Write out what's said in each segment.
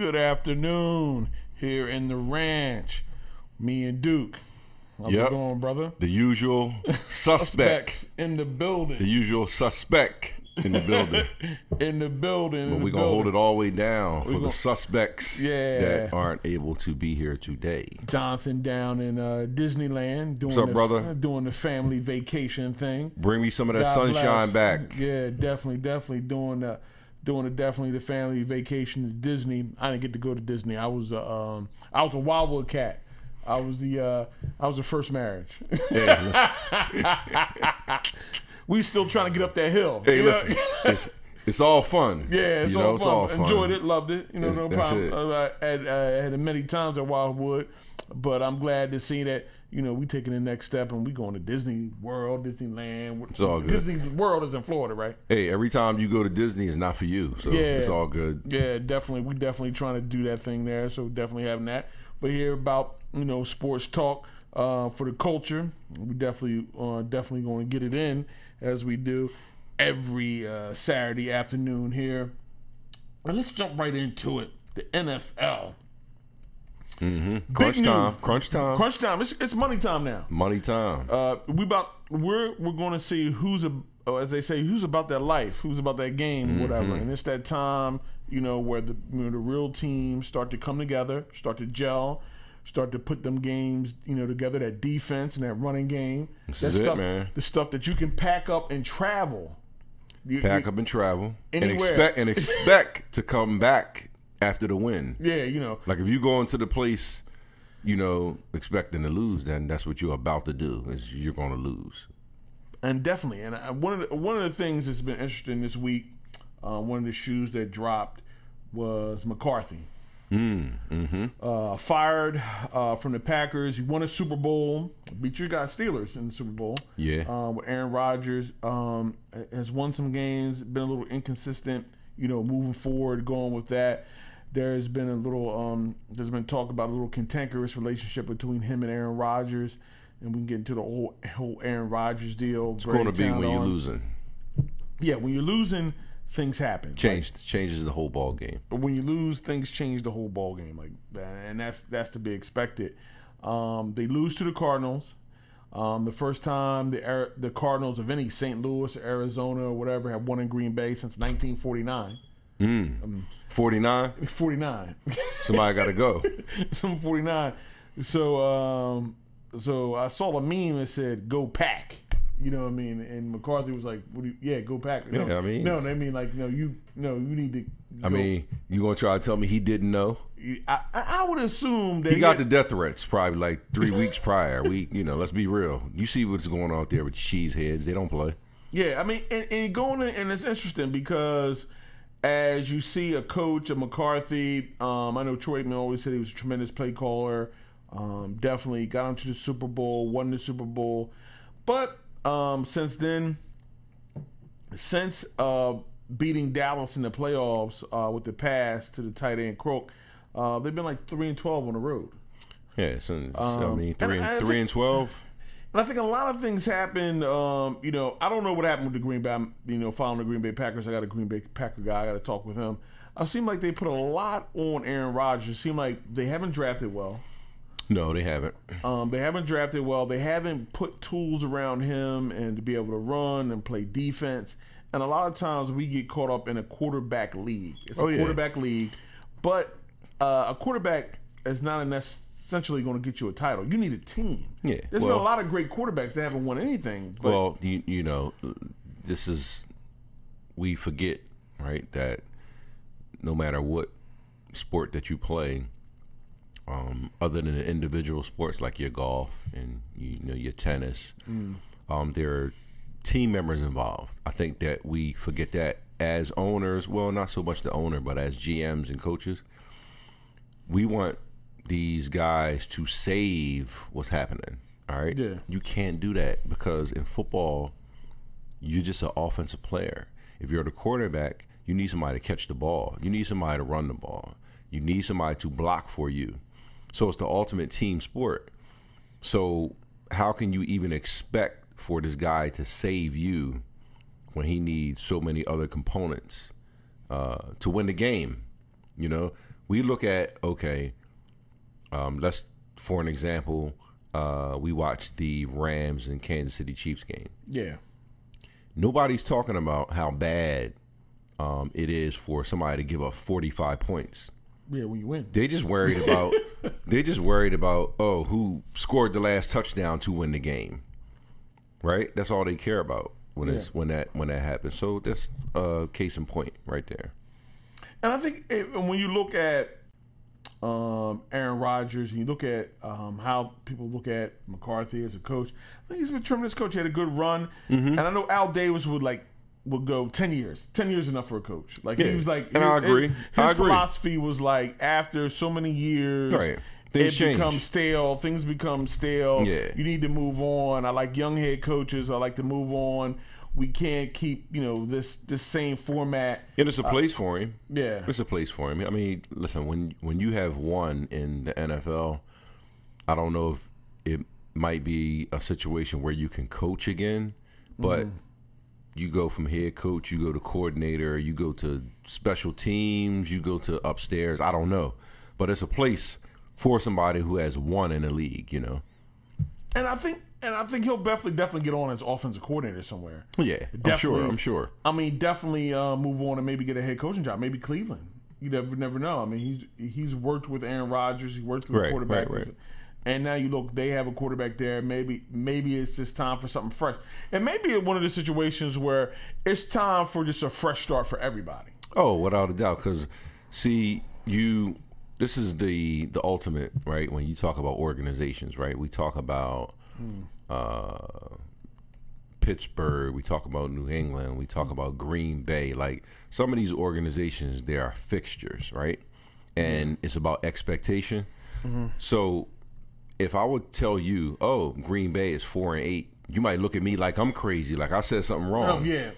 Good afternoon here in the ranch. Me and Duke. How's it going, brother? The usual suspect in the building. The usual suspect in the building. In the building. But we're going to hold it all the way down for the suspects that aren't able to be here today. Jonathan down in Disneyland. Doing What's up, brother? Doing the family vacation thing. Bring me some of that sunshine back. Yeah, definitely doing the family vacation to Disney. I didn't get to go to Disney. I was a Wildwood cat. I was the first marriage. Hey, we still trying to get up that hill. Hey, listen, it's all fun. Yeah, it's all fun. Enjoyed it, loved it. No problem. I had it many times at Wildwood, but I'm glad to see that we taking the next step and we going to Disney World, Disneyland. It's all good. Disney World is in Florida, right? Hey, every time you go to Disney, it's not for you, so it's all good. Yeah, definitely. We definitely trying to do that thing there, so definitely having that. But here about sports talk for the culture. We definitely going to get it in as we do every Saturday afternoon here. And let's jump right into it. The NFL. Mm-hmm. Crunch time. It's money time now. Money time. We're going to see who's as they say, who's about that life, who's about that game, whatever. And it's that time, where the real teams start to come together, start to gel, start to put them games, together. That defense and that running game. This is it, man. The stuff that you can pack up and travel. Pack up and travel, anywhere. and expect to come back after the win. Yeah, like if you go into the place, expecting to lose, then that's what you're about to do. Is you're going to lose. And definitely, and one of the things that's been interesting this week, one of the shoes that dropped was McCarthy. Fired from the Packers. He won a Super Bowl, beat your guys Steelers in the Super Bowl. Yeah. With Aaron Rodgers, has won some games, been a little inconsistent. Moving forward, going with that. There's been there's been talk about a little cantankerous relationship between him and Aaron Rodgers, and we can get into the whole Aaron Rodgers deal. It's going to be when you're losing. Yeah, when you're losing, things happen. Changes the whole ball game. When you lose, things change the whole ball game, like that, and that's to be expected. They lose to the Cardinals. The first time the Cardinals of any St. Louis, Arizona, or whatever have won in Green Bay since 1949. 49? 49. Somebody got to go. Some 49. So I saw a meme that said, "Go Pack." You know what I mean? And McCarthy was like, go Pack. No, I mean. No, they mean like, you need to go. I mean, you going to try to tell me he didn't know? I would assume that he got the death threats probably like 3 weeks prior. Let's be real. You see what's going on out there with cheeseheads. They don't play. Yeah, I mean, and going in, and it's interesting because as you see a coach of McCarthy, I know Troy Aikman always said he was a tremendous play caller. Definitely got him to the Super Bowl, won the Super Bowl. But since then, beating Dallas in the playoffs with the pass to the tight end Croak, they've been like 3-12 on the road. Yeah, so 3-12. And I think a lot of things happened. I don't know what happened with the Green Bay. Following the Green Bay Packers, I got a Green Bay Packer guy. I got to talk with him. It seemed like they put a lot on Aaron Rodgers. It seemed like they haven't drafted well. No, they haven't. They haven't drafted well. They haven't put tools around him and to be able to run and play defense. And a lot of times we get caught up in a quarterback league. It's a quarterback league, but a quarterback is not essentially going to get you a title. You need a team. Yeah, there's been a lot of great quarterbacks that haven't won anything. But well, we forget, right, that no matter what sport that you play, other than the individual sports like your golf and your tennis, there are team members involved. I think that we forget that as owners. Well, not so much the owner, but as GMs and coaches, we want these guys to save what's happening. All right, You can't do that because in football, you're just an offensive player. If you're the quarterback, you need somebody to catch the ball. You need somebody to run the ball. You need somebody to block for you. So it's the ultimate team sport. So how can you even expect for this guy to save you when he needs so many other components to win the game? we look at, okay, let's, for an example, we watched the Rams and Kansas City Chiefs game. Yeah. Nobody's talking about how bad it is for somebody to give up 45 points. Yeah, when you win. They just worried about who scored the last touchdown to win the game. Right? That's all they care about when that happens. So that's case in point right there. And I think when you look at Aaron Rodgers and you look at how people look at McCarthy as a coach, I think he's been a tremendous coach. He had a good run. And I know Al Davis would go 10 years. 10 years enough for a coach. Like he was like, and I agree. His philosophy was like, after so many years, right. It becomes stale. Things become stale. Yeah. You need to move on. I like young head coaches. I like to move on. We can't keep, this same format. And it's a place for him. Yeah. It's a place for him. I mean, listen, when you have won in the NFL, I don't know if it might be a situation where you can coach again, but you go from head coach, you go to coordinator, you go to special teams, you go to upstairs. I don't know. But it's a place for somebody who has won in the league, And I think he'll definitely get on as offensive coordinator somewhere. Yeah, I'm sure. I mean, definitely move on and maybe get a head coaching job. Maybe Cleveland. You never know. I mean, he's worked with Aaron Rodgers. He worked with a quarterback. Right. And now you look, they have a quarterback there. Maybe it's just time for something fresh. And maybe one of the situations where it's time for just a fresh start for everybody. Oh, without a doubt. Because, see, this is the ultimate, right? When you talk about organizations, right? We talk about Pittsburgh. We talk about New England. We talk about Green Bay. Like, some of these organizations, they are fixtures, right? And it's about expectation. So if I would tell you, Green Bay is 4-8, you might look at me like I'm crazy, like I said something wrong. Oh, yeah.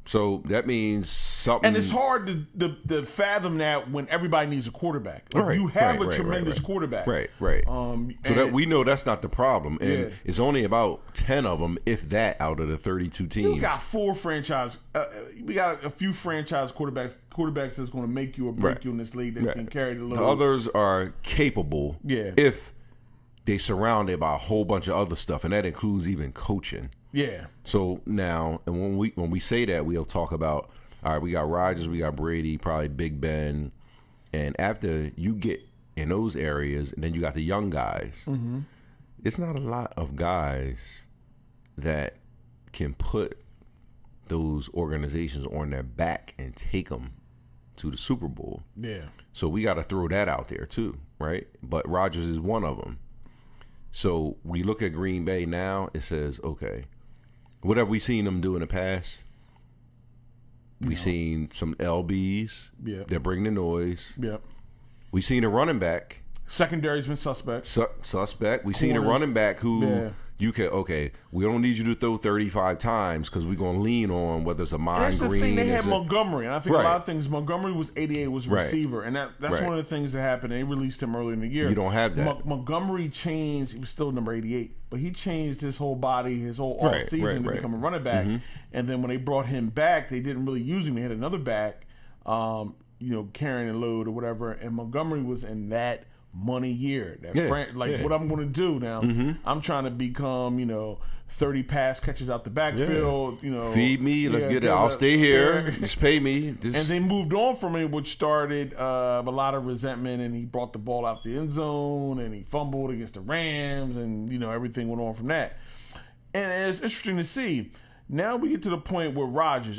So that means something. And it's hard to fathom that when everybody needs a quarterback. Like you have a tremendous quarterback. Right. So that we know that's not the problem. And it's only about 10 of them, if that, out of the 32 teams. You got 4 franchise. We got a few franchise quarterbacks that's going to make you or break you in this league that can carry the load. The others are capable if they surrounded by a whole bunch of other stuff, and that includes even coaching. Yeah. So now, and when we say that, we'll talk about, all right, we got Rodgers, we got Brady, probably Big Ben, and after you get in those areas, and then you got the young guys, it's not a lot of guys that can put those organizations on their back and take them to the Super Bowl. Yeah. So we got to throw that out there too, right? But Rodgers is one of them. So we look at Green Bay now, it says, okay, what have we seen them do in the past? We seen some LBs that bring the noise. Yep. We seen a running back. Secondary's been suspect. Suspect. We seen a running back who you can, we don't need you to throw 35 times because we're going to lean on whether it's a Mind That's the Green. thing. They had Montgomery, and I think a lot of things. Montgomery was 88, was receiver, and that's one of the things that happened. They released him early in the year. You don't have that. Montgomery changed. He was still number 88, but he changed his whole body, his whole off season to become a running back. And then when they brought him back, they didn't really use him. They had another back, carrying a load or whatever, and Montgomery was in that money year. What I'm going to do now, I'm trying to become, 30 pass catches out the backfield, feed me, let's get it. I'll stay here. Just pay me. And they moved on from him, which started a lot of resentment, and he brought the ball out the end zone, and he fumbled against the Rams, and, everything went on from that. And it's interesting to see. Now we get to the point where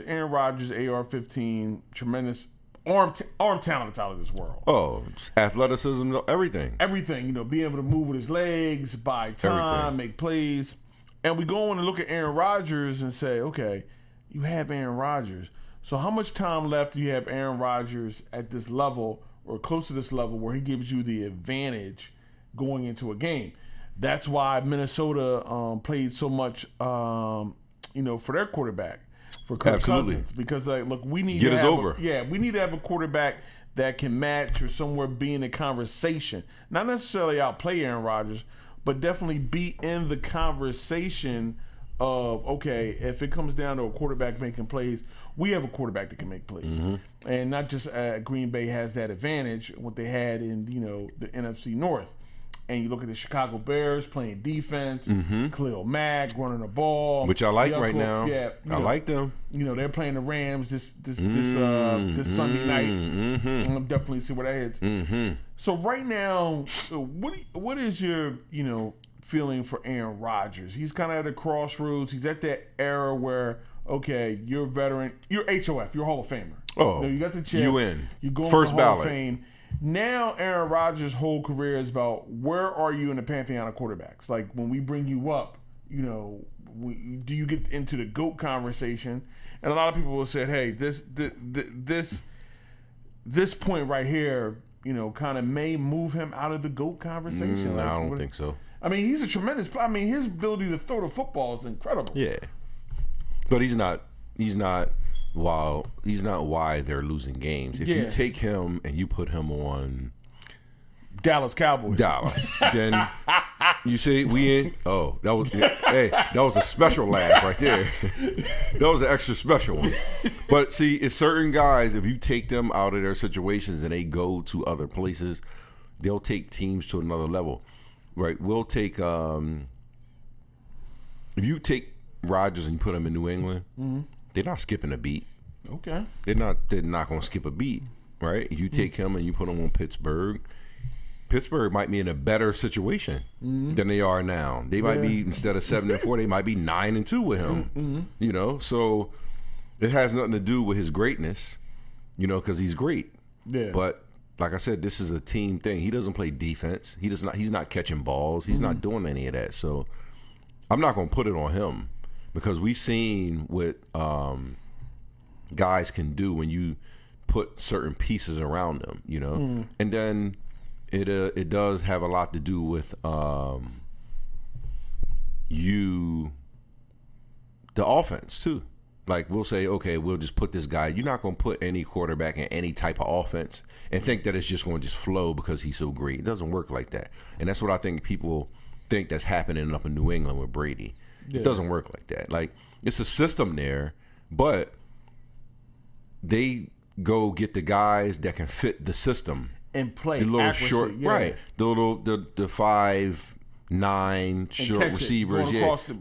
Aaron Rodgers, AR-15, tremendous arm talent out of this world. Oh, athleticism, everything. Everything, being able to move with his legs, buy time, make plays. And we go on and look at Aaron Rodgers and say, okay, you have Aaron Rodgers. So how much time left do you have Aaron Rodgers at this level or close to this level where he gives you the advantage going into a game? That's why Minnesota played so much, for their quarterback. For Kirk Cousins, because we need get to us have over. We need to have a quarterback that can match or somewhere be in the conversation. Not necessarily outplay Aaron Rodgers, but definitely be in the conversation of, okay, if it comes down to a quarterback making plays, we have a quarterback that can make plays, and not just Green Bay has that advantage what they had in the NFC North. And you look at the Chicago Bears playing defense, Khalil Mack running the ball, which I like right now. Yeah, I like them. They're playing the Rams this Sunday night. I'm definitely see where that hits. So right now, what is your feeling for Aaron Rodgers? He's kind of at a crossroads. He's at that era where you're a veteran, you're HOF, you're a Hall of Famer. Oh, you got the chip. You in. You're going first to the Hall ballot. of Fame. Now, Aaron Rodgers' whole career is about where are you in the pantheon of quarterbacks? Like when we bring you up, do you get into the GOAT conversation? And a lot of people will say, "Hey, this point right here, kind of may move him out of the GOAT conversation." I don't think so. I mean, he's a tremendous. I mean, his ability to throw the football is incredible. Yeah, but he's not. He's not why they're losing games. If you take him and you put him on Dallas Cowboys, then you say we in. Oh, that was a special laugh right there. That was an extra special one. But see, it's certain guys. If you take them out of their situations and they go to other places, they'll take teams to another level. Right? We'll take if you take Rodgers and you put him in New England. They're not skipping a beat. Okay. They're not going to skip a beat, right? You take him and you put him on Pittsburgh. Pittsburgh might be in a better situation than they are now. They might be, instead of 7-4, they might be 9-2 with him. So it has nothing to do with his greatness, because he's great. Yeah. But like I said, this is a team thing. He doesn't play defense. He's not catching balls. He's not doing any of that. So I'm not going to put it on him. Because we've seen what guys can do when you put certain pieces around them, and then it does have a lot to do with the offense too. Like we'll say, okay, we'll just put this guy. You're not going to put any quarterback in any type of offense and think that it's just going to just flow because he's so great. It doesn't work like that, and that's what I think people think that's happening up in New England with Brady. It doesn't work like that. Like, it's a system there, but they go get the guys that can fit the system and play the little accuracy, short, right? The 5'9" short receivers.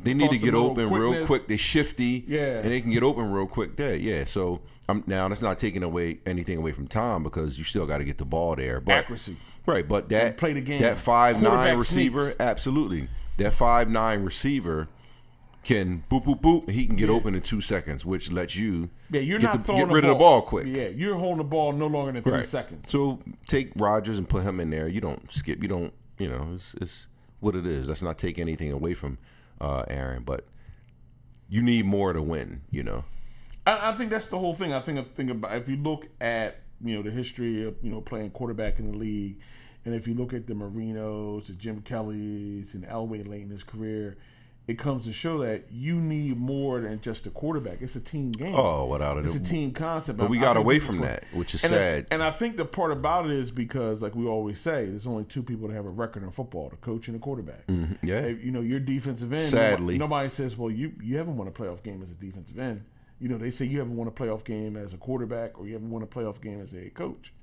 They need to get open real quick. They're shifty, and they can get open real quick. There, So now that's not taking anything away from Tom because you still got to get the ball there. But, accuracy, right? But that play the game. That 5'9" receiver, absolutely. That 5'9" receiver can boop, boop, boop, and he can get open in 2 seconds, which lets you get rid of the ball quick. Yeah, you're holding the ball no longer than 3 seconds. So take Rodgers and put him in there. You don't skip. You don't, it's what it is. Let's not take anything away from Aaron, but you need more to win, I think that's the whole thing. I think about if you look at, the history of, playing quarterback in the league, and if you look at the Marinos, the Jim Kellys, and Elway late in his career, it comes to show that you need more than just a quarterback. It's a team game. Oh, without it. It's a team concept. But we got away from that, which is sad. And I think the part about it is because, like we always say, there's only two people that have a record in football, the coach and the quarterback. Yeah. Your defensive end. Sadly. Nobody says, well, you haven't won a playoff game as a defensive end. They say you haven't won a playoff game as a quarterback or you haven't won a playoff game as a head coach.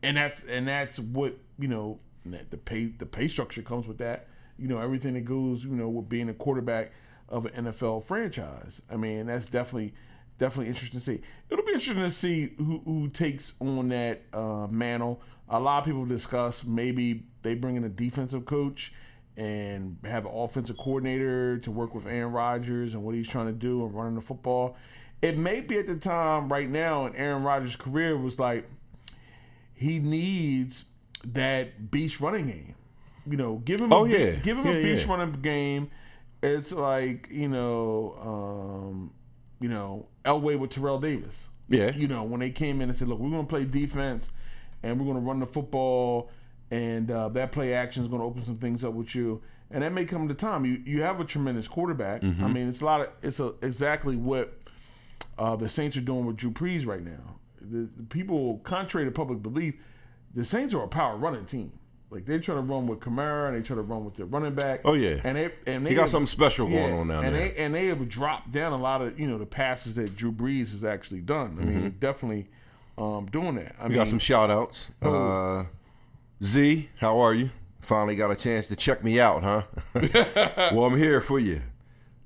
And that's what, the pay structure comes with that. Everything that goes, with being a quarterback of an NFL franchise. I mean, that's definitely interesting to see. It'll be interesting to see who takes on that mantle. A lot of people discuss maybe they bring in a defensive coach and have an offensive coordinator to work with Aaron Rodgers and what he's trying to do and running the football. It may be at the time right now in Aaron Rodgers' career was like he needs that beast running game. Give him a beast running game. It's like Elway with Terrell Davis. Yeah. When they came in and said, look, we're going to play defense and we're going to run the football and that play action is going to open some things up with you. And that may come to time. You have a tremendous quarterback. I mean, it's exactly what the Saints are doing with Drew Brees right now. The people, contrary to public belief, the Saints are a power running team. Like they try to run with Kamara, and they try to run with their running back. Oh yeah, and he got something special going on down and there. They have dropped down a lot of the passes that Drew Brees has actually done. I mean, definitely doing that. We got some shout outs. Z, how are you? Finally got a chance to check me out, huh? Well, I'm here for you.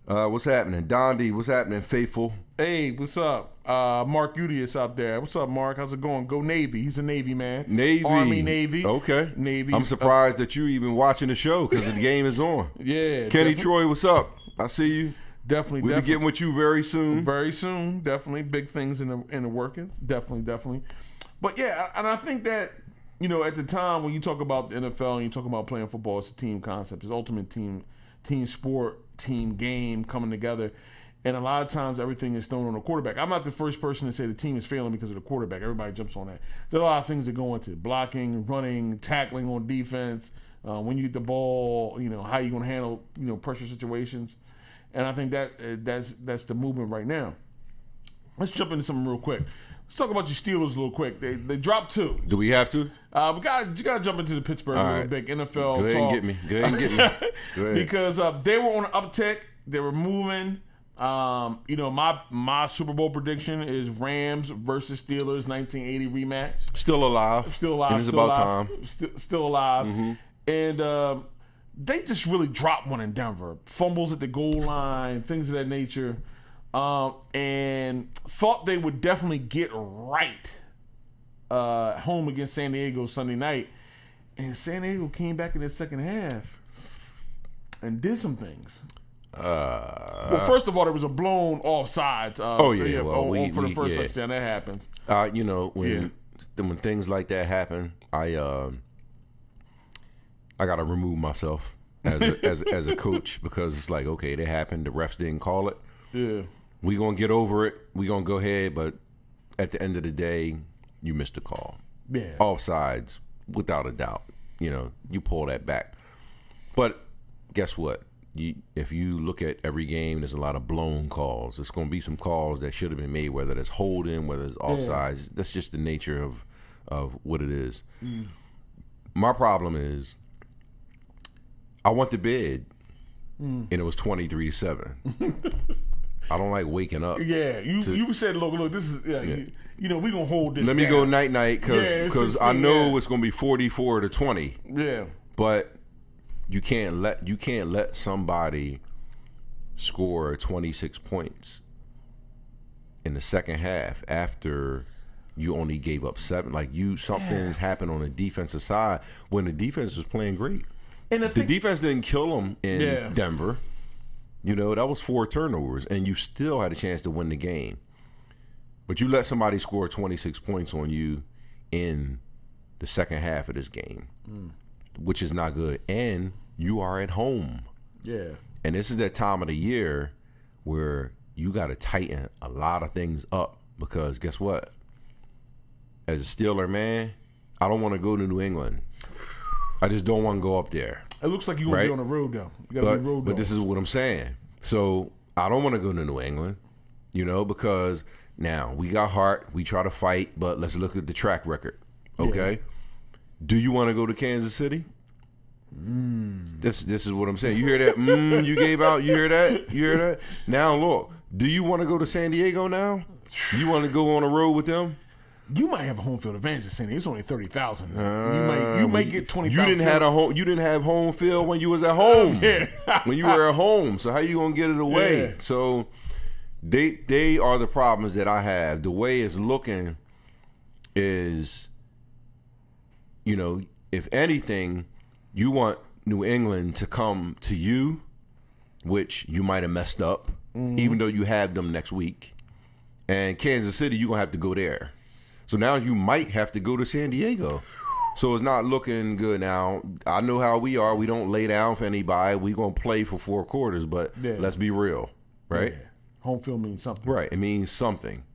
What's happening? Dondi, what's happening, Faithful? Hey, what's up? Mark Udius out there. What's up, Mark? How's it going? Go Navy. He's a Navy man. Navy. Army, Navy. Okay. Navy. I'm surprised that you even watching the show because the game is on. Yeah. Kenny Troy, what's up? I see you. Definitely. We'll be getting with you very soon. Very soon. Definitely. Big things in the workings. Definitely. But yeah, and I think that, at the time when you talk about the NFL and you talk about playing football, it's a team concept. It's ultimate team sport, team game coming together. And a lot of times everything is thrown on the quarterback. I'm not the first person to say the team is failing because of the quarterback. Everybody jumps on that. There's a lot of things that go into blocking, running, tackling on defense, when you get the ball, how you going to handle, pressure situations. And I think that's the movement right now. Let's jump into something real quick. Let's talk about your Steelers real quick. They dropped 2. Do we have to? You got to jump into the Pittsburgh a little bit. NFL Go ahead talk. and get me. Go ahead. Because they were on an uptick. They were moving. My Super Bowl prediction is Rams versus Steelers 1980 rematch. Still alive. And it's about time. Still alive. And they just really dropped one in Denver. Fumbles at the goal line, things of that nature. And thought they would definitely get right home against San Diego Sunday night. And San Diego came back in the second half and did some things. Well, first of all, there was a blown offsides. For the first touchdown. That happens. When things like that happen, I got to remove myself as a coach because it's like, okay, that happened. The refs didn't call it. Yeah, we gonna get over it. We gonna go ahead, but at the end of the day, you missed the call. Yeah, offsides without a doubt. You pull that back. But guess what? If you look at every game, there's a lot of blown calls. There's going to be some calls that should have been made, whether it's holding, whether it's offsides. Yeah. That's just the nature of what it is. My problem is I went to bed, and it was 23-7. I don't like waking up. Yeah, you said, look, this is we gonna hold this. Let me go night because I know it's gonna be 44-20. Yeah, but you can't let somebody score 26 points in the second half after you only gave up 7. Like something's happened on the defensive side when the defense was playing great. And the defense didn't kill them in Denver. That was 4 turnovers, and you still had a chance to win the game. But you let somebody score 26 points on you in the second half of this game, which is not good. And you are at home. Yeah. And this is that time of the year where you got to tighten a lot of things up because guess what? As a Steeler man, I don't want to go to New England. I just don't want to go up there. It looks like you're going to be on the road, though. You got to be road But this is what I'm saying. So I don't want to go to New England, because now we got heart. We try to fight, but let's look at the track record. Okay? Yeah. Do you want to go to Kansas City? This is what I'm saying. You hear that? You gave out. You hear that? You hear that? Now look. Do you want to go to San Diego now? You want to go on the road with them? You might have a home field advantage in San Diego. It's only 30,000. You might get 20,000. You didn't have home field when you was at home. When you were at home. So how you gonna get it away? Yeah. So they are the problems that I have. The way it's looking is, if anything, you want New England to come to you, which you might have messed up, even though you have them next week. And Kansas City, you're gonna have to go there. So now you might have to go to San Diego. So it's not looking good now. I know how we are. We don't lay down for anybody. We're going to play for 4 quarters, but let's be real, right? Yeah. Home field means something. Right. It means something.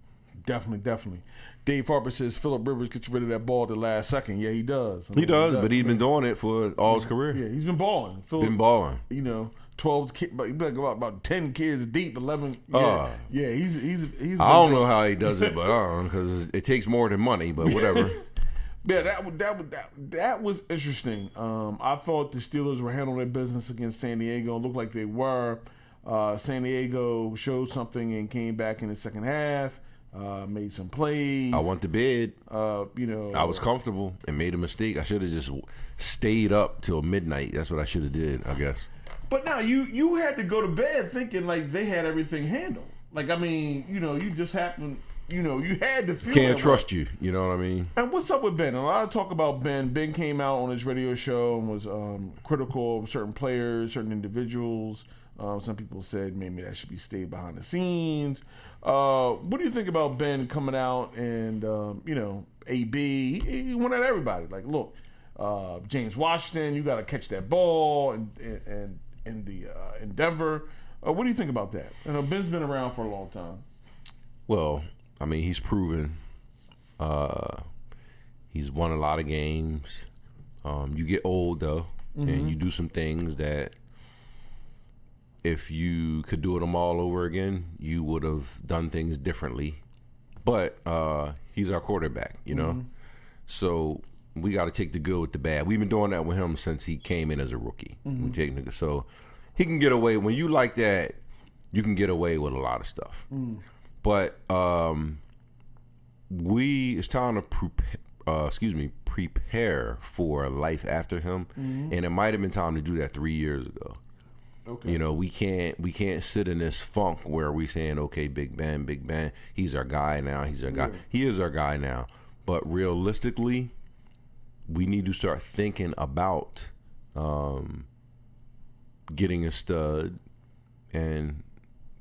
Definitely. Dave Harper says Phillip Rivers gets rid of that ball at the last second. Yeah, he does. He does, but he's been doing it for all his career. Yeah, he's been balling. 12 kids, about 10 kids deep, 11. He's. I don't know how he does it, but because it takes more than money, but whatever. Yeah, that was interesting. I thought the Steelers were handling their business against San Diego. It looked like they were. San Diego showed something and came back in the second half. Made some plays. I went to bed. I was comfortable and made a mistake. I should have just stayed up till midnight. That's what I should have did, I guess. But now you had to go to bed thinking like they had everything handled. Like, I mean, you just happened. You had to feel. Can't trust you. You know what I mean? And what's up with Ben? A lot of talk about Ben. Ben came out on his radio show and was critical of certain players, certain individuals. Some people said maybe that should be stayed behind the scenes. What do you think about Ben coming out and AB? He went at everybody. Like, look, James Washington, you got to catch that ball, and in Denver. What do you think about that? I know Ben's been around for a long time. Well, I mean, he's proven. He's won a lot of games. You get old though, and you do some things that if you could do them all over again, you would have done things differently. But he's our quarterback, So we got to take the good with the bad. We've been doing that with him since he came in as a rookie. So he can get away. When you like that, you can get away with a lot of stuff. But it's time to prepare for life after him, and it might have been time to do that 3 years ago. Okay. We can't sit in this funk where we saying, okay, Big Ben, he's our guy now. He's our guy. He is our guy now. But realistically, we need to start thinking about getting a stud and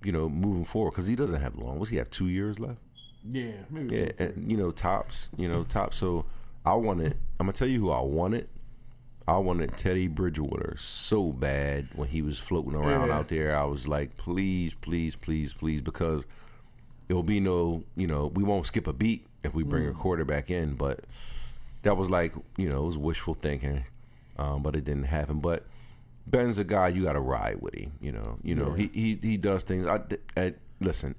moving forward, because he doesn't have long. What's he have? 2 years left? Yeah, maybe. Yeah, and, tops. So I'm gonna tell you who I wanted. I wanted Teddy Bridgewater so bad when he was floating around out there. I was like, please, please, please, please, because it'll be we won't skip a beat if we bring a quarterback in. But that was like, it was wishful thinking, but it didn't happen. But Ben's a guy you got to ride with him. He does things. Listen,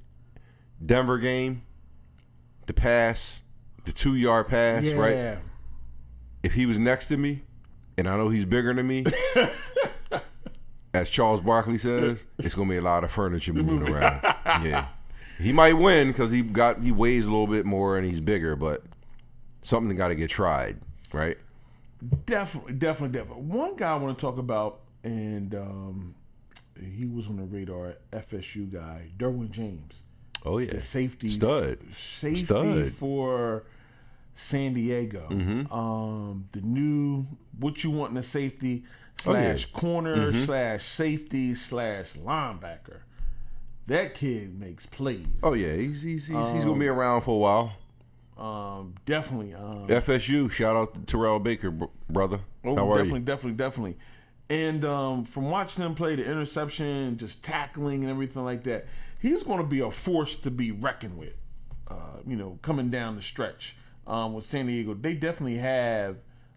Denver game, the pass, the 2-yard pass, right? If he was next to me, and I know he's bigger than me, as Charles Barkley says, it's gonna be a lot of furniture moving around. Yeah, he might win because he weighs a little bit more and he's bigger, but something got to get tried, right? Definitely. One guy I want to talk about, and he was on the radar, FSU guy, Derwin James. Oh yeah, the safety stud for San Diego. The new what you want in a safety / corner / safety / linebacker. That kid makes plays. Oh yeah, he's gonna be around for a while. Definitely. FSU, shout out to Terrell Baker, brother. How are you? Definitely. And from watching him play the interception, just tackling and everything like that, he's going to be a force to be reckoned with. Coming down the stretch with San Diego, they definitely have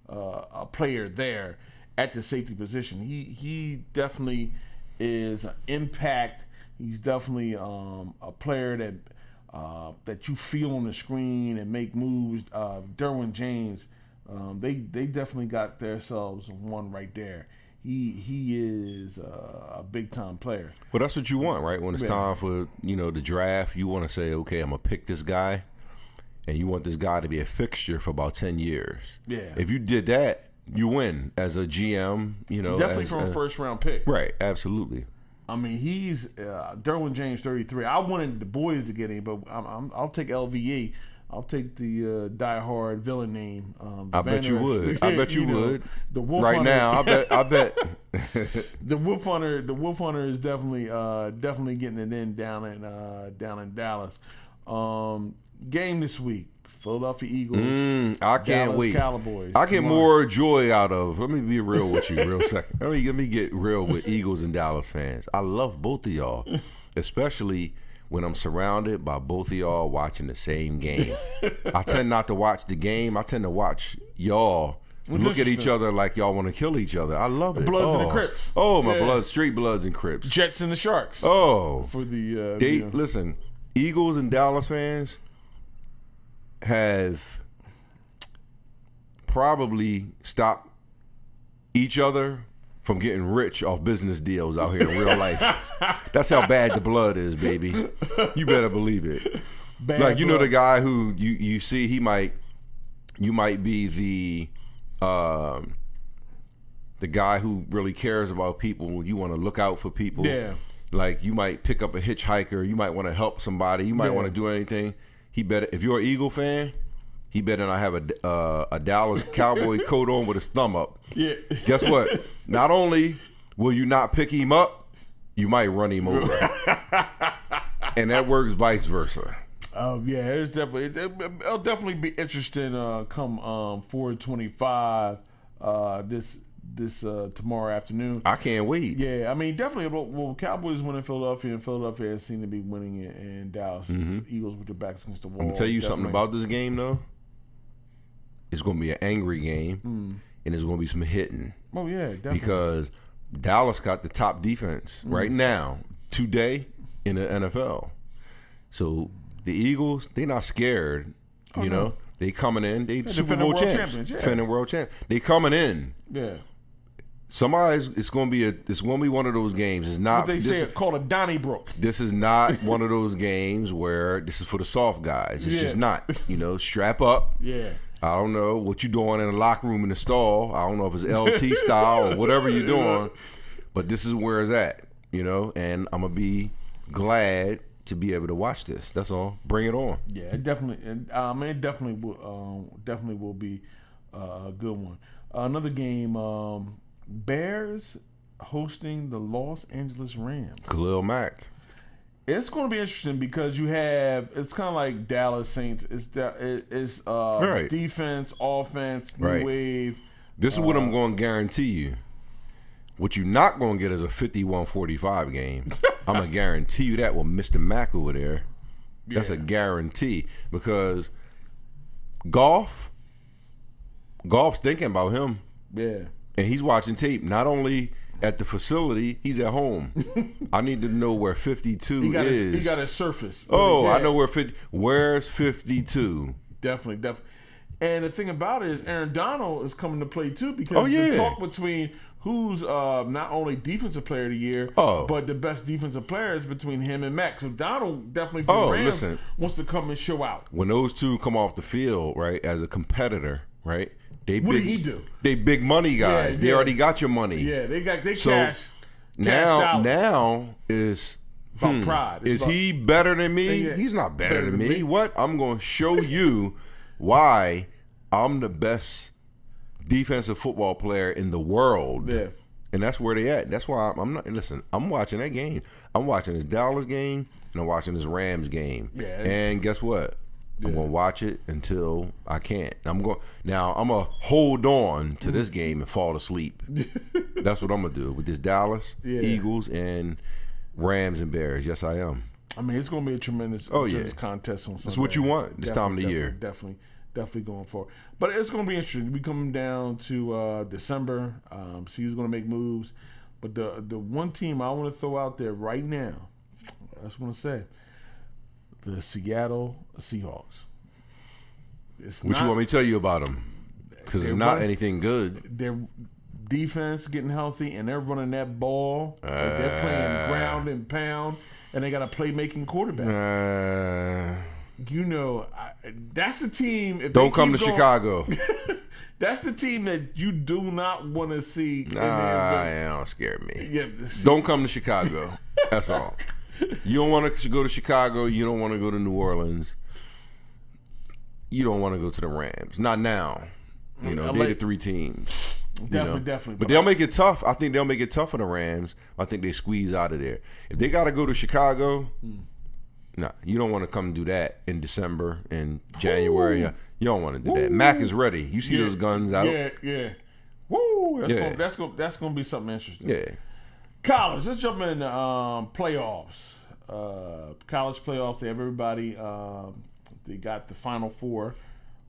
a player there at the safety position. He definitely is an impact. He's definitely a player that you feel on the screen and make moves. Derwin James, they definitely got themselves one right there. He is a big time player. Well, that's what you want, right? When it's time for the draft, you want to say, okay, I'm gonna pick this guy, and you want this guy to be a fixture for about 10 years. Yeah. If you did that, you win as a GM. Definitely from a first round pick. Right. Absolutely. I mean, he's Derwin James, 33. I wanted the boys to get him, but I'll take LVE. I'll take the diehard villain name. I bet you would. I bet you would. The Wolf right Hunter. now, I bet. The Wolf Hunter is definitely getting it in down in Dallas. Game this week. Philadelphia Eagles. I can't wait. Cowboys. I get more joy out of. Let me be real with you, real second. Let me get real with Eagles and Dallas fans. I love both of y'all, especially when I'm surrounded by both of y'all watching the same game. I tend not to watch the game. I tend to watch y'all look at each other like y'all want to kill each other. I love it. Bloods and the Crips. Oh, my blood, street Bloods and Crips. Jets and the Sharks. Oh, for the listen, Eagles and Dallas fans have probably stop each other from getting rich off business deals out here in real life. That's how bad the blood is, baby. You better believe it. Bad like, you blood. know, the guy who you see, you might be the guy who really cares about people. You want to look out for people. Yeah. Like, you might pick up a hitchhiker. You might want to help somebody. You might want to do anything. He better, if you're an Eagle fan, he better not have a Dallas Cowboy coat on with his thumb up. Yeah. Guess what? Not only will you not pick him up, you might run him over. And that works vice versa. Yeah, it'll definitely be interesting come 4/25 this tomorrow afternoon. I can't wait. Yeah, I mean, definitely. Well, Cowboys win in Philadelphia, and Philadelphia seem to be winning it in Dallas. Eagles with their backs against the wall. I'm gonna tell you something Definitely. about this game, though. It's gonna be an angry game, and there's gonna be some hitting. Oh yeah, definitely. Because Dallas got the top defense right now, today, in the NFL. So the Eagles, they're not scared. You know, they coming in. They Super Bowl champs, defending world champs. They coming in. Yeah. Somebody's. It's gonna be one of those games. It's not. What they say called a Donnybrook. This is not one of those games where this is for the soft guys. It's just not. You know, strap up. Yeah. I don't know what you're doing in the locker room in the stall. I don't know if it's LT style or whatever you're doing, but this is where it's at, you know, and I'm going to be glad to be able to watch this. That's all. Bring it on. Yeah, it definitely, it definitely will be a good one. Another game, Bears hosting the Los Angeles Rams. Khalil Mack. It's going to be interesting because it's kind of like Dallas Saints. It's Right. defense, offense, new Right. wave. This is what I'm going to guarantee you. What you're not going to get is a 51-45 game. I'm going to guarantee you that with Mr. Mack over there. That's a guarantee because Goff's thinking about him. Yeah. And he's watching tape. Not only at the facility, he's at home. I need to know where 52 is. He got his surface. Oh, I know where 50. Where's 52? Definitely. And the thing about it is Aaron Donald is coming to play too because the talk between who's not only defensive player of the year, but the best defensive player is between him and Mack. So Donald definitely for the Rams wants to come and show out. When those two come off the field, right, as a competitor, right? What did he do? They big money guys. Yeah, they already got your money. Yeah, they so cash. Now is about pride. Is he better than me? He's not better than me. What? I'm going to show you why I'm the best defensive football player in the world. Yeah. And that's where they at. That's why I'm not. Listen, I'm watching that game. I'm watching this Dallas game and I'm watching this Rams game. Yeah. And guess what? I'm gonna watch it until I can't. I'm gonna hold on to this game and fall asleep. That's what I'm gonna do with this Dallas Eagles and Rams and Bears. Yes, I am. I mean, it's gonna be a tremendous contest on Sunday. It's what you want this time of the year. Definitely going for it. But it's gonna be interesting. We coming down to December. See who's gonna make moves. But the one team I want to throw out there right now, I just want to say, the Seattle Seahawks. What you want me to tell you about them? Because it's not anything good. Their defense getting healthy, and they're running that ball. They're playing ground and pound, and they got a playmaking quarterback. That's the team. If don't come to Chicago. That's the team that you do not want to see. Don't scare me. Yeah, don't come to Chicago. That's all. You don't want to go to Chicago. You don't want to go to New Orleans. You don't want to go to the Rams. Not now. They're the three teams. Definitely. But they'll make it tough. I think they'll make it tough for the Rams. I think they squeeze out of there. If they got to go to Chicago, you don't want to come do that in December and January. You don't want to do that. Mac is ready. You see those guns out. Yeah. Woo! That's gonna be something interesting. Yeah. College. Let's jump into playoffs. College playoffs. They have everybody. They got the Final Four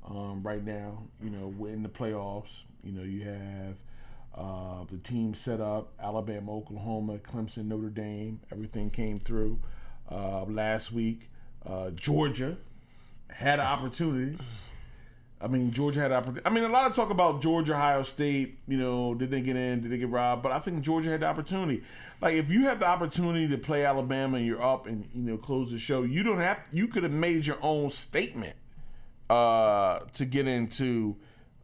right now. We're in the playoffs. You have the team set up: Alabama, Oklahoma, Clemson, Notre Dame. Everything came through last week. Georgia had an opportunity I mean, Georgia had opportunity. I mean, a lot of talk about Georgia, Ohio State. You know, did they get in? Did they get robbed? But I think Georgia had the opportunity. Like, if you have the opportunity to play Alabama and you're up and close the show, you don't have. You could have made your own statement to get into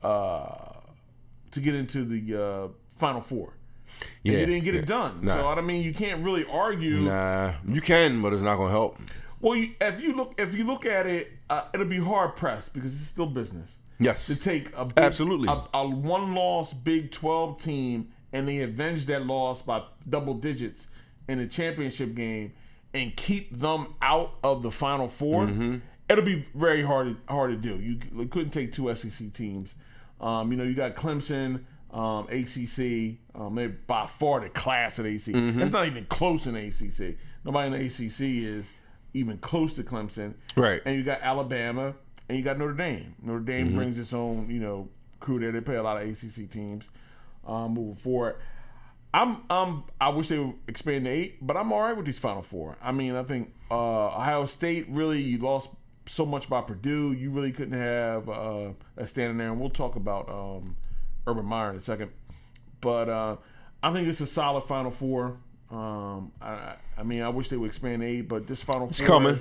the Final Four. And you didn't get it done. Nah. So I mean, you can't really argue. Nah, you can, but it's not going to help. Well, if you look at it, it'll be hard pressed because it's still business. Yes, to take a one-loss Big 12 team and they avenge that loss by double digits in the championship game and keep them out of the Final Four. Mm-hmm. It'll be very hard to do. You couldn't take two SEC teams. You got Clemson, ACC. They're by far the class at ACC. Mm-hmm. That's not even close in the ACC. Nobody in the ACC is even close to Clemson. Right. And you got Alabama and you got Notre Dame. Notre Dame mm-hmm. brings its own, crew there. They play a lot of ACC teams moving forward. I wish they would expand to 8, but I'm all right with these Final Four. I mean, I think Ohio State, really, you lost so much by Purdue. You really couldn't have a standing there. And we'll talk about Urban Meyer in a second. But I think it's a solid Final Four. I mean, I wish they would expand to 8, but this Final Four. It's coming.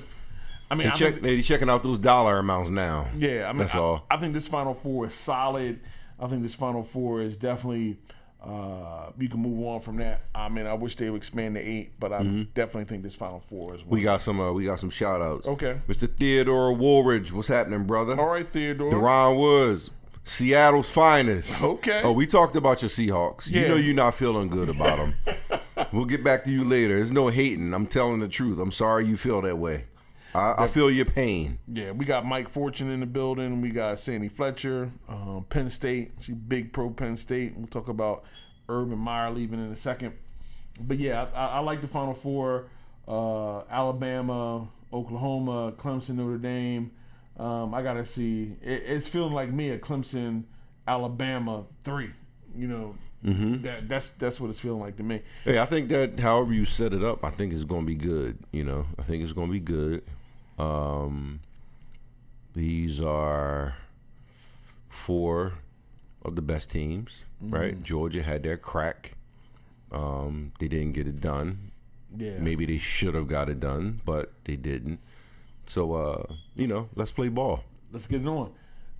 I mean, they're checking out those dollar amounts now. Yeah, I mean, that's all. I think this Final Four is solid. I think this Final Four is definitely. You can move on from that. I mean, I wish they would expand to 8, but I definitely think this Final Four is one. We got some shout outs. Okay, Mr. Theodore Woolridge, what's happening, brother? All right, Theodore. Deron Woods, Seattle's finest. Okay. Oh, we talked about your Seahawks. Yeah. You know you're not feeling good about them. We'll get back to you later. There's no hating. I'm telling the truth. I'm sorry you feel that way. I feel your pain. Yeah, we got Mike Fortune in the building. We got Sandy Fletcher, Penn State. She's big pro Penn State. We'll talk about Urban Meyer leaving in a second. But yeah, I like the Final Four. Alabama, Oklahoma, Clemson, Notre Dame. I gotta see. It's feeling like me a Clemson, Alabama 3. That's what it's feeling like to me. Hey, I think that however you set it up, I think it's going to be good. I think it's going to be good. These are 4 of the best teams, right? Georgia had their crack. They didn't get it done. Yeah. Maybe they should have got it done, but they didn't. So, let's play ball. Let's get it on.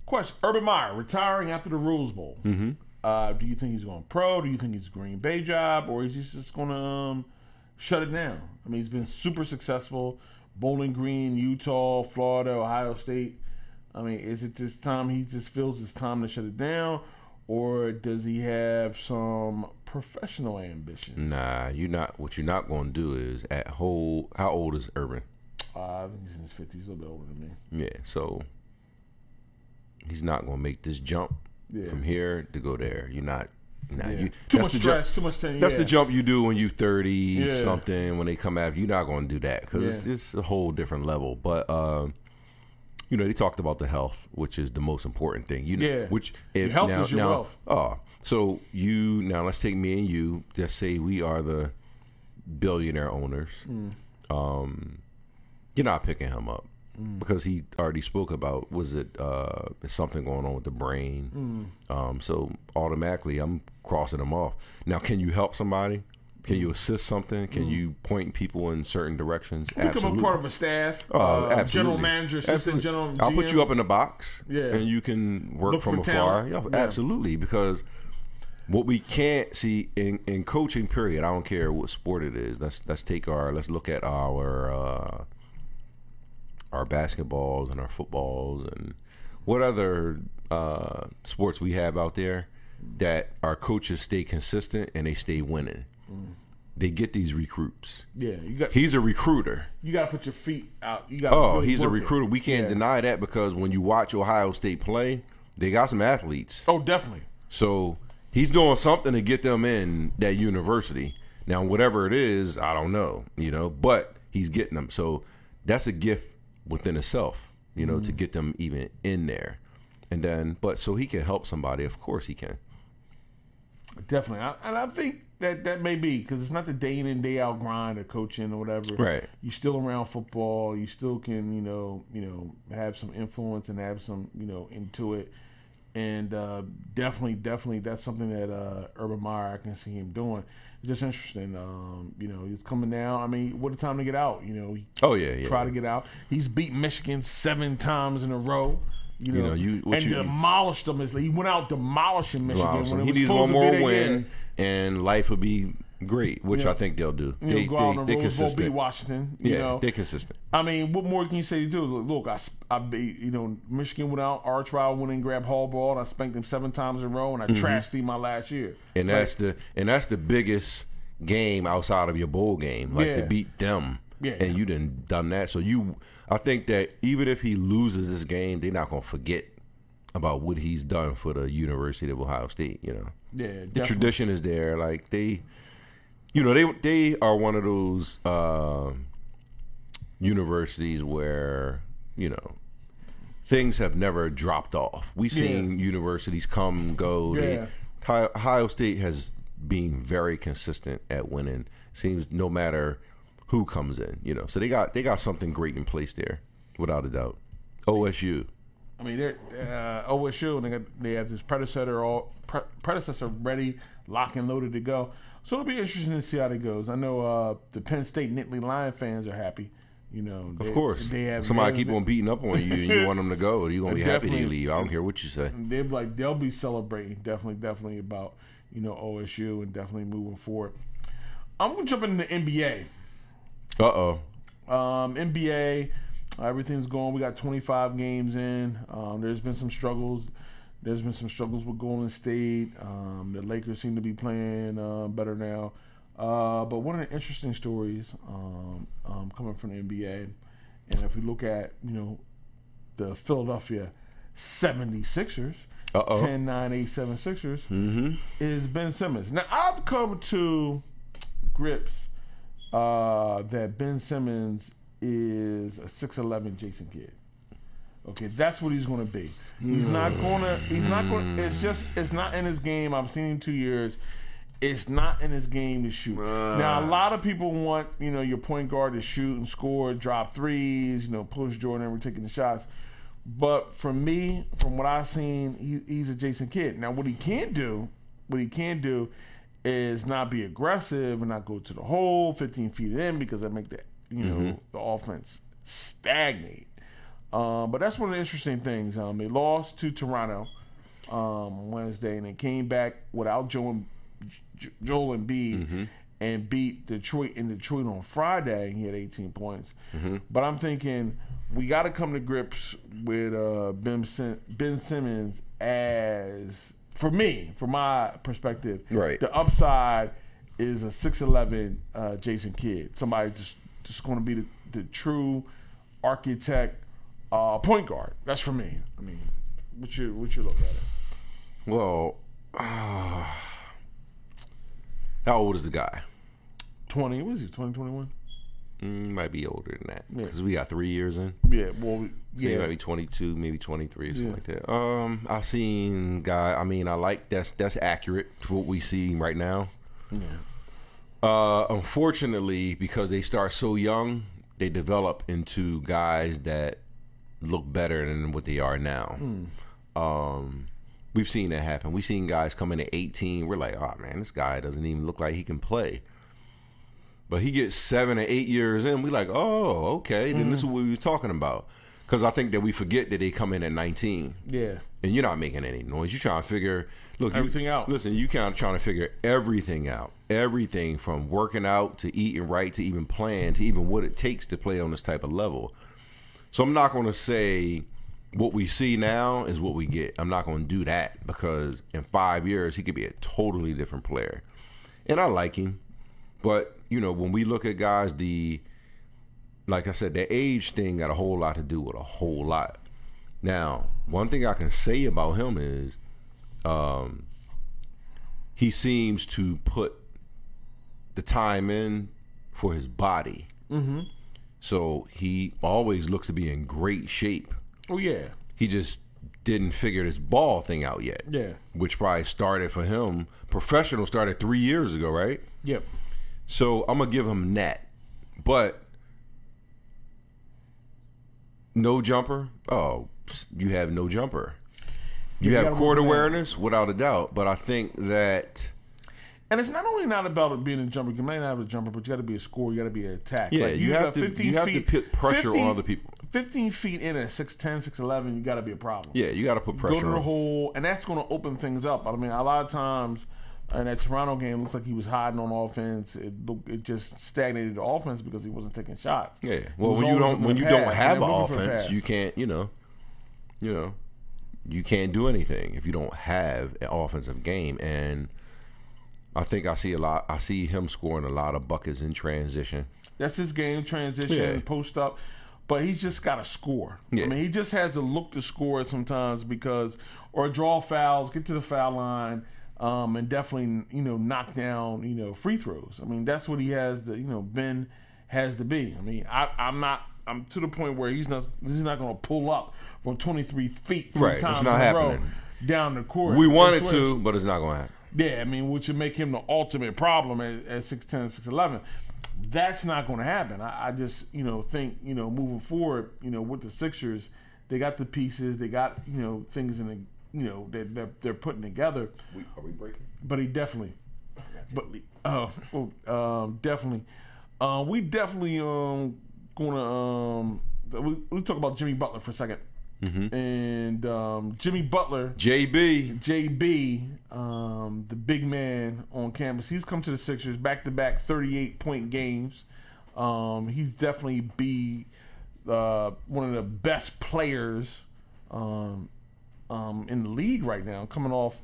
Question: Urban Meyer retiring after the Rose Bowl. Mm-hmm. Do you think he's going pro? Do you think it's a Green Bay job, or is he just going to shut it down? I mean, he's been super successful. Bowling Green, Utah, Florida, Ohio State. I mean, is it this time he just feels it's time to shut it down, or does he have some professional ambition? Nah, what you're not going to do is how old is Urban? I think he's in his 50s, a little bit older than me. Yeah, so he's not going to make this jump from here to go there. You're not. Nah, too much stress, too much tension. That's the jump you do when you're 30 something. When they come after you're not going to do that because it's a whole different level. But they talked about the health, which is the most important thing. Which your health is your wealth. So now let's take me and you. Just say we are the billionaire owners. You're not picking him up because he already spoke about something going on with the brain. So automatically I'm crossing him off. Now, can you help somebody? Can you assist something? Can you point people in certain directions? Become a part of a staff, absolutely. General manager, assistant general GM. I'll put you up in the box, and you can work from afar. Yeah, absolutely, because what we can't see in coaching, period, I don't care what sport it is. Let's look at our basketballs and our footballs and what other sports we have out there that our coaches stay consistent and they stay winning. They get these recruits. Yeah, he's a recruiter. You got to put your feet out. He's a recruiter. We can't deny that because when you watch Ohio State play, they got some athletes. Oh, definitely. So he's doing something to get them in that university. Now, whatever it is, I don't know, but he's getting them. So that's a gift within itself, to get them even in there. And then, so he can help somebody. Of course he can. Definitely, and I think that may be because it's not the day in and day out grind of coaching or whatever. Right. You still around football. You still can have some influence and have some into it. And definitely, that's something that Urban Meyer, I can see him doing. It's just interesting. He's coming down. I mean, what a time to get out. Try to get out. He's beat Michigan 7 times in a row. Demolished them. He went out demolishing Michigan. When he needs one more win, and life will be great, which I think they'll do. They're consistent. Beat Washington. They're consistent. I mean, what more can you say to do? Look, I beat, Michigan went out, arch rival, went and grabbed Hallball, and I spanked him 7 times in a row, and I trashed him my last year. And that's the biggest game outside of your bowl game, to beat them. Yeah. And you done that. So I think that even if he loses this game, they're not gonna forget about what he's done for the University of Ohio State. Yeah, the tradition is there. Like they are one of those universities where things have never dropped off. We've seen universities come, go. Yeah. Ohio State has been very consistent at winning. Seems no matter who comes in, so they got something great in place there, without a doubt. OSU. I mean, they're OSU, and they have this predecessor ready, lock and loaded to go. So it'll be interesting to see how it goes. I know the Penn State Nittany Lion fans are happy. Of course, somebody keep on beating up on you, and you want them to go. You're gonna be happy they leave. I don't care what you say. They'll be celebrating definitely about OSU and definitely moving forward. I'm gonna jump into the NBA. NBA, everything's going. We got 25 games in. There's been some struggles. There's been some struggles with Golden State. The Lakers seem to be playing better now. But one of the interesting stories coming from the NBA, and if we look at the Philadelphia 76ers, 10-9-8-7 Sixers, is Ben Simmons. Now I've come to grips that Ben Simmons is a 6'11" Jason Kidd. Okay, that's what he's going to be. He's not going to. It's not in his game. I've seen him 2 years. It's not in his game to shoot. Now, a lot of people want your point guard to shoot and score, drop threes, push Jordan and we're taking the shots. But for me, from what I've seen, he's a Jason Kidd. Now, what he can do is not be aggressive and not go to the hole 15 feet in, because that make the offense stagnate. But that's one of the interesting things. They lost to Toronto Wednesday, and they came back without Joel Embiid and beat Detroit on Friday. He had 18 points. But I'm thinking we got to come to grips with Ben Simmons as, for me, from my perspective, right. The upside is a 6'11" Jason Kidd. Somebody just going to be the true architect point guard. That's for me. I mean, what you look at it? Well, how old is the guy? 20. What is he? 20, 21? Might be older than that because we got 3 years in. Yeah, well, so he might be 22, maybe 23 or something like that. I've seen guy. I mean, I like that's accurate to what we see right now. Yeah. Unfortunately, because they start so young, they develop into guys that look better than what they are now. We've seen that happen. We've seen guys come in at 18. We're like, oh man, this guy doesn't even look like he can play. But he gets 7 or 8 years in. We're like, oh, okay, then this is what we were talking about. Because I think that we forget that they come in at 19. Yeah. And you're not making any noise. You're trying to figure everything out. Listen, you kind of trying to figure everything out. Everything from working out to eating right to even playing to even what it takes to play on this type of level. So I'm not going to say what we see now is what we get. I'm not going to do that because in 5 years he could be a totally different player. And I like him. But, when we look at guys, like I said, the age thing got a whole lot to do with a whole lot. Now, one thing I can say about him is he seems to put the time in for his body. So he always looks to be in great shape. Oh, yeah. He just didn't figure this ball thing out yet. Yeah. Which probably started for him. Professional started 3 years ago, right? Yep. So I'm gonna give him that. But no jumper? Oh, you have no jumper. You have court awareness, without a doubt. But I think that... And it's not only not about it being a jumper. You might not have a jumper, but you got to be a scorer. You got to be an attack. Yeah, like you have to put pressure on other people. 15 feet in at 6'10", 6'11", you got to be a problem. Yeah, you got to put pressure on. Go to the hole, and that's going to open things up. I mean, a lot of times in that Toronto game, it looks like he was hiding on offense. It just stagnated the offense because he wasn't taking shots. Yeah, well, when you don't have an offense, you can't, you can't do anything if you don't have an offensive game. And I think I see him scoring a lot of buckets in transition. That's his game, transition, post up. But he's just got to score. Yeah. I mean, he just has to look to score sometimes or draw fouls, get to the foul line, and definitely, knock down, free throws. I mean, that's what he has to, Ben has to be. I mean, I'm to the point where he's not going to pull up from 23 feet three times it's not in a row happening. Down the court. We wanted to, but it's not going to happen. Yeah, I mean, which would make him the ultimate problem at 6'10", 6'11". That's not going to happen. I just, think, moving forward, with the Sixers, they got the pieces, they got, things in the, that they're putting together. Are we breaking? But he definitely, definitely, we definitely we'll talk about Jimmy Butler for a second. Mm-hmm. And Jimmy Butler, JB, the big man on campus, he's come to the Sixers back-to-back 38-point games. He's definitely one of the best players in the league right now, coming off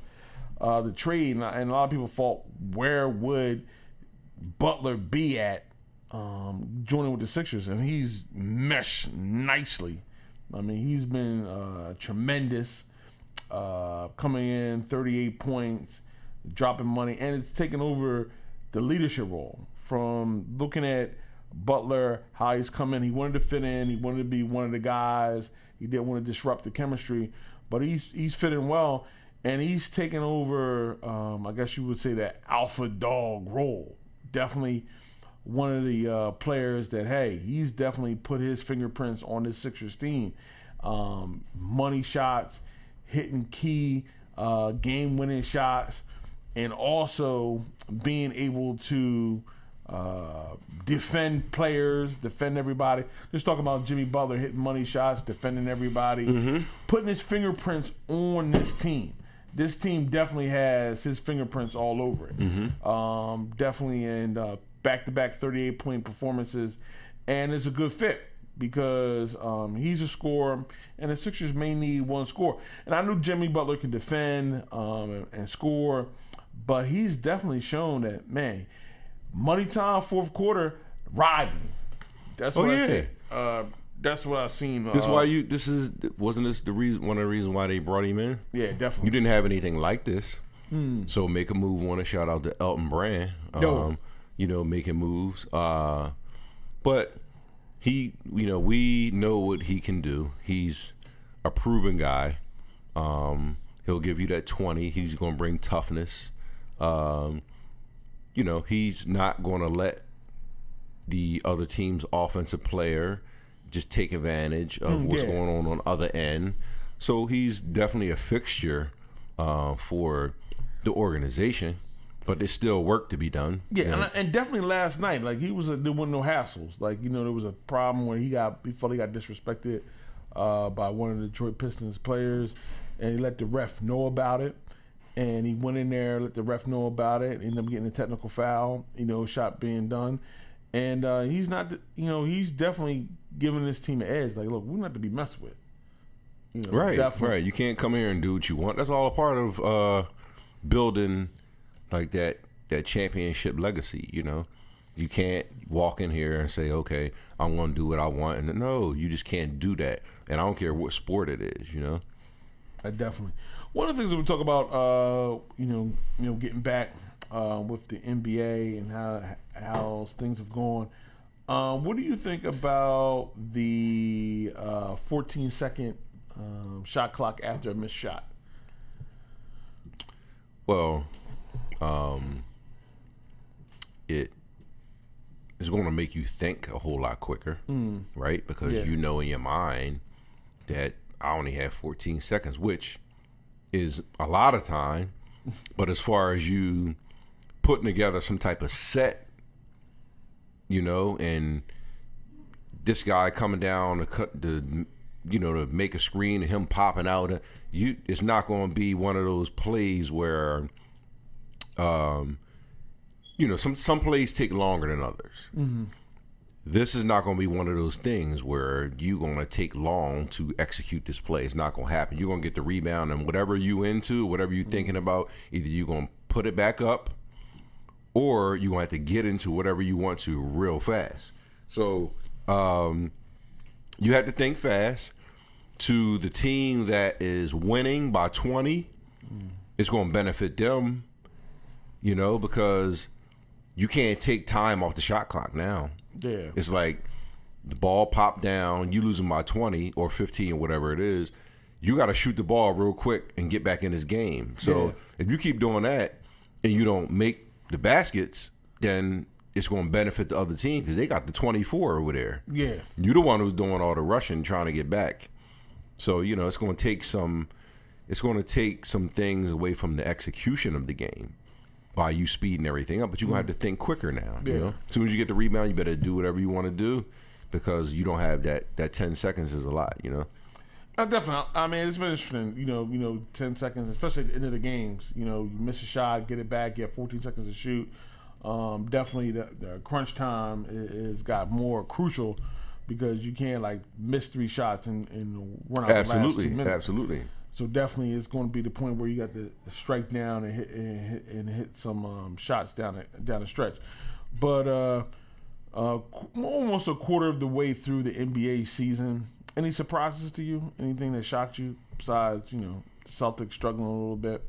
the trade. And a lot of people thought, where would Butler be at joining with the Sixers? And he's meshed nicely. I mean, he's been tremendous, coming in 38 points, dropping money, and it's taken over the leadership role. From looking at Butler, how he's come in, he wanted to fit in, he wanted to be one of the guys, he didn't want to disrupt the chemistry, but he's fitting well, and he's taken over, I guess you would say, that alpha dog role. Definitely one of the players that, hey, he's definitely put his fingerprints on this Sixers team. Money shots, hitting key game-winning shots, and also being able to defend players, defend everybody. Just talking about Jimmy Butler hitting money shots, defending everybody, putting his fingerprints on this team. This team definitely has his fingerprints all over it. Definitely in back-to-back 38-point performances, and it's a good fit because he's a scorer, and the Sixers may need one score. And I knew Jimmy Butler could defend and score, but he's definitely shown that, man, money time, fourth quarter, riding. That's what I said. That's what I've seen. Wasn't this the reason? One of the reasons why they brought him in? Yeah, definitely. You didn't have anything like this, so make a move. Want to shout out to Elton Brand. Making moves. But he, we know what he can do. He's a proven guy. He'll give you that 20. He's going to bring toughness. He's not going to let the other team's offensive player just take advantage of what's going on other end. So he's definitely a fixture for the organization. But there's still work to be done. Yeah, and definitely last night, like there wasn't no hassles. Like there was a problem where he felt he got disrespected by one of the Detroit Pistons players, and he let the ref know about it. And he went in there, let the ref know about it, ended up getting a technical foul. Shot being done, and he's not. He's definitely giving this team an edge. Like, look, we're not to be messed with. Right. You can't come here and do what you want. That's all a part of building. Like that championship legacy, you can't walk in here and say, okay, I'm going to do what I want. And no, you just can't do that. And I don't care what sport it is, I definitely. One of the things that we talk about, getting back with the NBA and how things have gone. What do you think about the 14-second shot clock after a missed shot? Well, it is going to make you think a whole lot quicker, right? Because you know in your mind that I only have 14 seconds, which is a lot of time. But as far as you putting together some type of set, you know, and this guy coming down to cut the, you know, to make a screen and him popping out, it's not going to be one of those plays where, you know, some plays take longer than others. Mm-hmm. This is not going to be one of those things where you're going to take long to execute this play. It's not going to happen. You're going to get the rebound, and whatever you into, whatever you're thinking about, either you're going to put it back up or you're going to have to get into whatever you want to real fast. So you have to think fast. To the team that is winning by 20, it's going to benefit them, you know, because you can't take time off the shot clock now. Yeah. It's like the ball popped down, you losing by 20 or 15 or whatever it is. You got to shoot the ball real quick and get back in this game. So if you keep doing that and you don't make the baskets, then it's going to benefit the other team because they got the 24 over there. Yeah. You're the one who's doing all the rushing, trying to get back. So, you know, it's going to take some things away from the execution of the game by you speeding everything up, but you're going to have to think quicker now. Yeah. You know? As soon as you get the rebound, you better do whatever you want to do because you don't have that 10 seconds is a lot, you know? Definitely. I mean, it's been interesting, you know, 10 seconds, especially at the end of the games. You know, you miss a shot, get it back, you have 14 seconds to shoot. Definitely the crunch time is got more crucial because you can't, like, miss 3 shots and run out the last 2 minutes. Absolutely. So definitely it's going to be the point where you got to strike down and hit some shots down the stretch. But almost a quarter of the way through the NBA season, any surprises to you? Anything that shocked you besides, you know, Celtics struggling a little bit?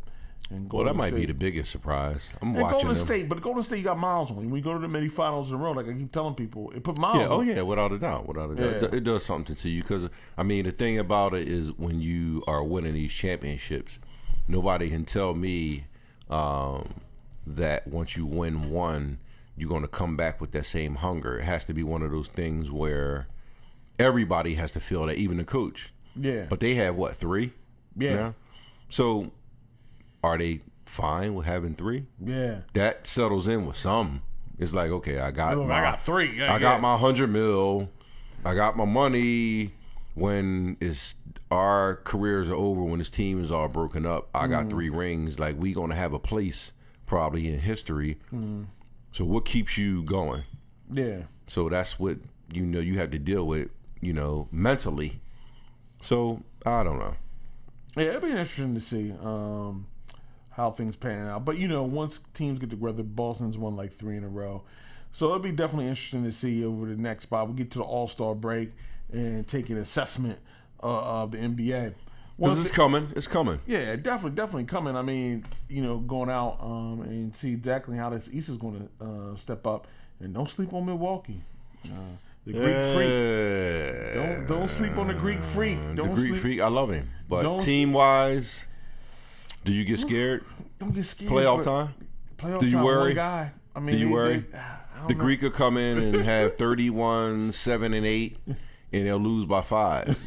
And Well, that might be the biggest surprise. I'm watching Golden them. State, but Golden State, you got miles on you. When you go to the many finals in a row, like I keep telling people, it put miles on. Oh yeah, without a doubt, Yeah. It does something to you because I mean the thing about it is when you are winning these championships, nobody can tell me that once you win one, you're going to come back with that same hunger. It has to be one of those things where everybody has to feel that, even the coach. Yeah. But they have what, 3? Yeah. Now? So are they fine with having 3? Yeah. That settles in with some. It's like, okay, I got 3. Yeah, I got my $100 million. I got my money. When our careers are over, when this team is all broken up, I got 3 rings. Like, we gonna have a place probably in history. So what keeps you going? Yeah. So that's what you have to deal with, mentally. So I don't know. Yeah, it'd be interesting to see how things pan out. But once teams get together, Boston's won like 3 in a row, so it'll be definitely interesting to see over the next spot. We get to the All-Star break and take an assessment of the NBA. Because it's coming. It's coming. Yeah, definitely coming. I mean, going out and see exactly how this East is going to step up. And don't sleep on Milwaukee. The Greek Freak. Don't sleep on the Greek Freak. The Greek Freak, I love him. But team-wise, do you get scared? Don't get scared. Playoff time? Playoff do you time, worry? one guy. I mean, do you worry? The know. Greek will come in and have 31, 7, and 8, and they'll lose by 5,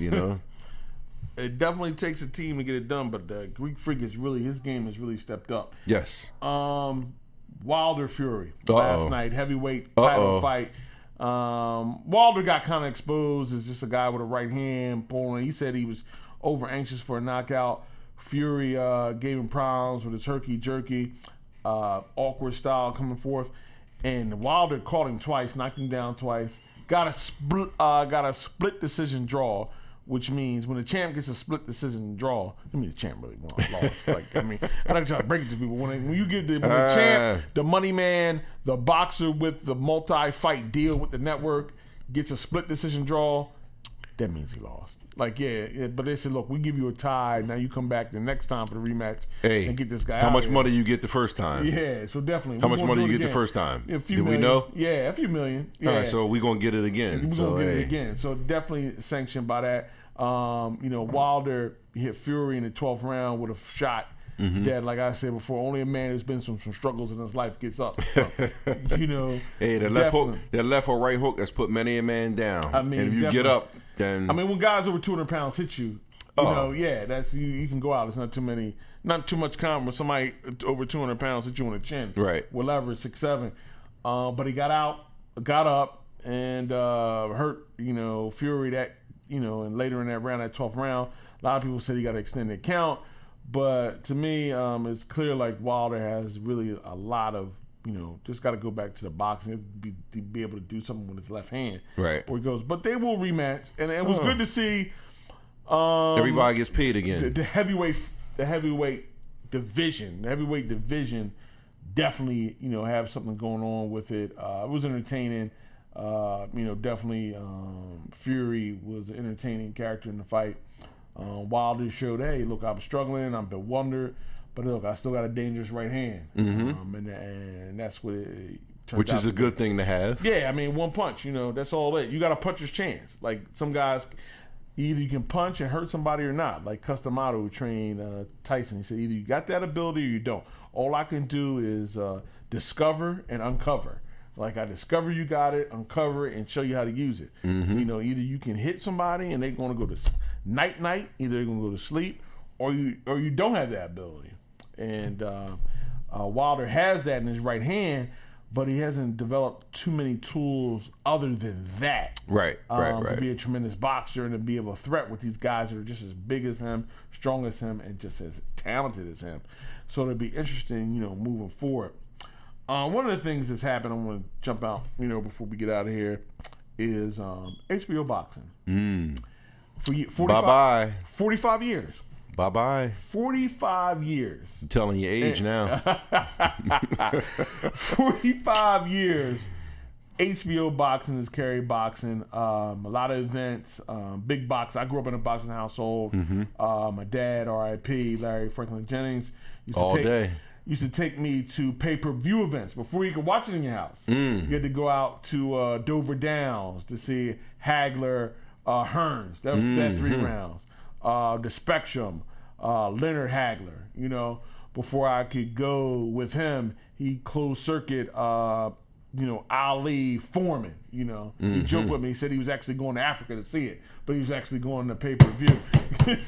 It definitely takes a team to get it done, but the Greek Freak his game has really stepped up. Yes. Wilder Fury last night, heavyweight title fight. Wilder got kind of exposed as just a guy with a right hand pulling. He said he was over anxious for a knockout. Fury gave him problems with his herky jerky, awkward style coming forth, and Wilder caught him twice, knocked him down twice. Got a split decision draw, which means when the champ gets a split decision draw, the champ really won, lost. I don't try to break it to people. When you give the champ, the money man, the boxer with the multi-fight deal with the network gets a split decision draw, that means he lost. But they said, look, we give you a tie. Now you come back the next time for the rematch and get this guy out. How much money you get the first time? Yeah, so definitely. How much money you get the first time? A few Did million. we know? Yeah, a few million. Yeah. All right, so we're going to get it again. We're going to get it again. So definitely sanctioned by that. You know, Wilder hit Fury in the 12th round with a shot that, like I said before, only a man who's been through some struggles in his life gets up. So, you know, hey, that left or right hook has put many a man down. I mean, and if you get up, then I mean, when guys over 200 pounds hit you, you know, yeah, that's you can go out. It's not too much common when somebody over 200 pounds hit you on the chin, right? With leverage 6'7", but he got up, and hurt, you know, Fury that, you know, and later in that round, that 12th round, a lot of people said he got an extended count, but to me, it's clear like Wilder has really a lot of, you know, just got to go back to the boxing to be able to do something with his left hand, right? Where he goes, but they will rematch, and it was good to see. Everybody gets paid again. The heavyweight division definitely, you know, have something going on with it. It was entertaining. You know, definitely Fury was an entertaining character in the fight. Wilder showed, hey, look, I'm struggling, I'm bewildered, but look, I still got a dangerous right hand, and that's what it turns which out is a good thing to have. Yeah, I mean, one punch, you know, that's all it. You got a puncher's chance. Like some guys, either you can punch and hurt somebody or not. Like Customato, who trained Tyson, he said either you got that ability or you don't. All I can do is discover and uncover. Like I discover you got it, uncover it, and show you how to use it. You know, either you can hit somebody and they're going to go to night, either they're going to go to sleep, or you don't have that ability. And Wilder has that in his right hand, but he hasn't developed too many tools other than that. Right. To be a tremendous boxer and to be able to threat with these guys that are just as big as him, strong as him, and just as talented as him. So it'll be interesting, you know, moving forward. One of the things that's happened, I want to jump out, you know, before we get out of here, is HBO boxing. For 45 years. Bye-bye. 45 years. I'm telling your age now. 45 years. HBO boxing is carried boxing. A lot of events. Big box. I grew up in a boxing household. My dad, R.I.P., Larry Franklin Jennings, used to take me to pay-per-view events before you could watch it in your house. You had to go out to Dover Downs to see Hagler, Hearns. That 3 rounds. The Spectrum, Leonard Hagler, you know, before I could go with him, he closed circuit, you know, Ali Foreman, you know. He joked with me, he said he was actually going to Africa to see it, but he was actually going to pay-per-view.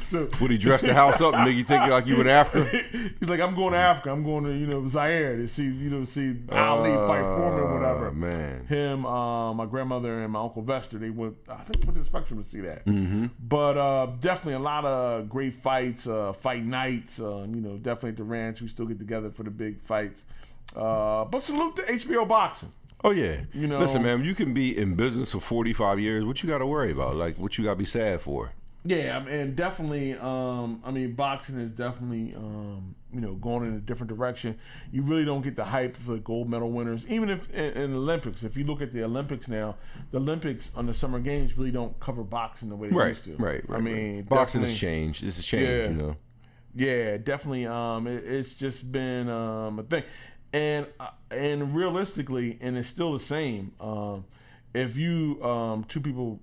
So, would he dress the house up and make you think like you in Africa? He's like, I'm going to Africa. I'm going to, you know, Zaire to see, you know, Ali fight Foreman or whatever. Man. Him, my grandmother and my Uncle Vester, they went, I think, went to the Spectrum to see that. But definitely a lot of great fights, fight nights, you know, definitely at the ranch. We still get together for the big fights. But salute to HBO boxing. Oh yeah, you know. Listen, man, you can be in business for 45 years. What you got to worry about? Like, what you got to be sad for? Yeah, and definitely. I mean, boxing is definitely, you know, going in a different direction. You really don't get the hype for the gold medal winners, even if in the Olympics. If you look at the Olympics now, the Olympics on the Summer Games really don't cover boxing the way they used to. Right. I mean, boxing has changed. It's a change, you know. Yeah, definitely. It's just been a thing. And realistically, and it's still the same. If you two people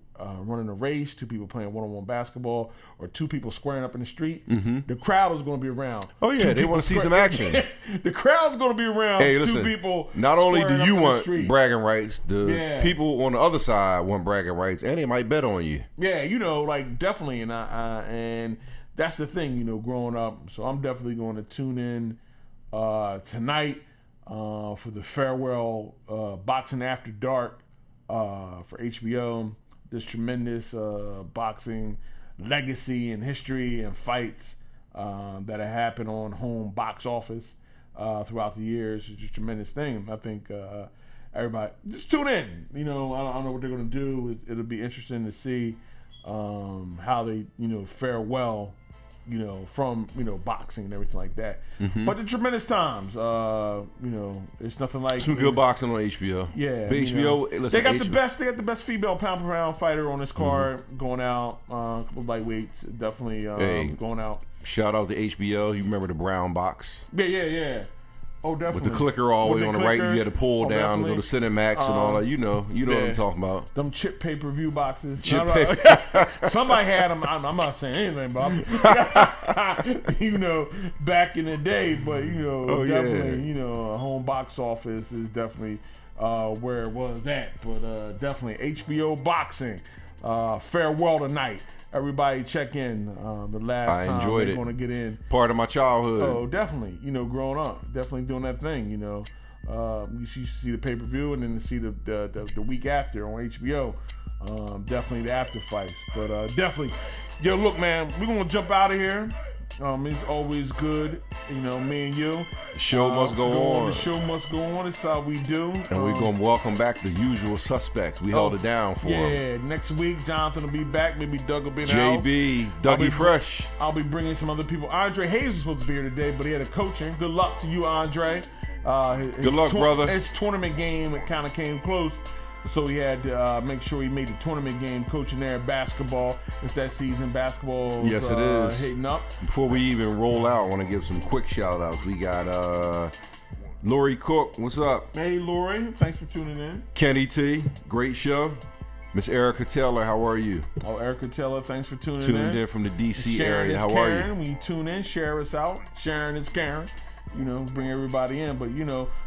running a race, 2 people playing one-on-one basketball, or 2 people squaring up in the street, the crowd is going to be around. Oh yeah, they want to see some action. The crowd's going to be around. Hey, listen, 2 people. Not only do you want bragging rights, the people on the other side want bragging rights, and they might bet on you. Yeah, you know, like definitely, and that's the thing, you know, growing up. So I'm definitely going to tune in tonight. For the farewell Boxing After Dark for HBO. This tremendous boxing legacy and history and fights that have happened on home box office throughout the years. It's just a tremendous thing. I think everybody just tune in. You know, I don't know what they're going to do. It'll be interesting to see how they, you know, fare you know, from, you know, boxing and everything like that. But the tremendous times, you know, it's nothing like some good boxing on HBO. Yeah, but HBO. Listen, they got the best female pound for pound fighter on this card going out. A couple of lightweights, definitely going out. Shout out to HBO. You remember the brown box? Yeah. Oh, definitely. With the clicker all the way on the right, you had to pull down and go to Cinemax and all that. You know what I'm talking about. Them chip pay-per-view boxes. Paper. Somebody had them. I'm not saying anything, but back in the day. But definitely, a home box office is definitely where it was at. But definitely HBO boxing. Farewell tonight. Everybody check in. The last time enjoyed they're it. going to get in. Part of my childhood. Oh, definitely. Growing up, definitely doing that thing. You see the pay-per-view and then see the week after on HBO. Definitely the after fights. But definitely, yo, look, man, we're gonna jump out of here. It's always good, me and you. The show must go on. The show must go on. It's how we do. And we're going to welcome back the usual suspects. We held it down for them. Yeah, next week, Jonathan will be back. Maybe Doug will be in the house. JB, Dougie Fresh. I'll be bringing some other people. Andre Hayes was supposed to be here today, but he had a coaching. Good luck to you, Andre. Good luck, brother. His tournament game, it kind of came close. So he had to make sure he made the tournament game, coaching there at basketball. It's that season. Basketball Yes, it is. Hitting up. Before we even roll out, I want to give some quick shout-outs. We got Lori Cook. What's up? Hey, Lori. Thanks for tuning in. Kenny T. Great show. Miss Erica Taylor, how are you? Oh, Erica Taylor, thanks for tuning in. Tuning in from the D.C. Sharon area. is How Karen. are you? When you tune in, share us out. Sharon is Karen. Bring everybody in. But,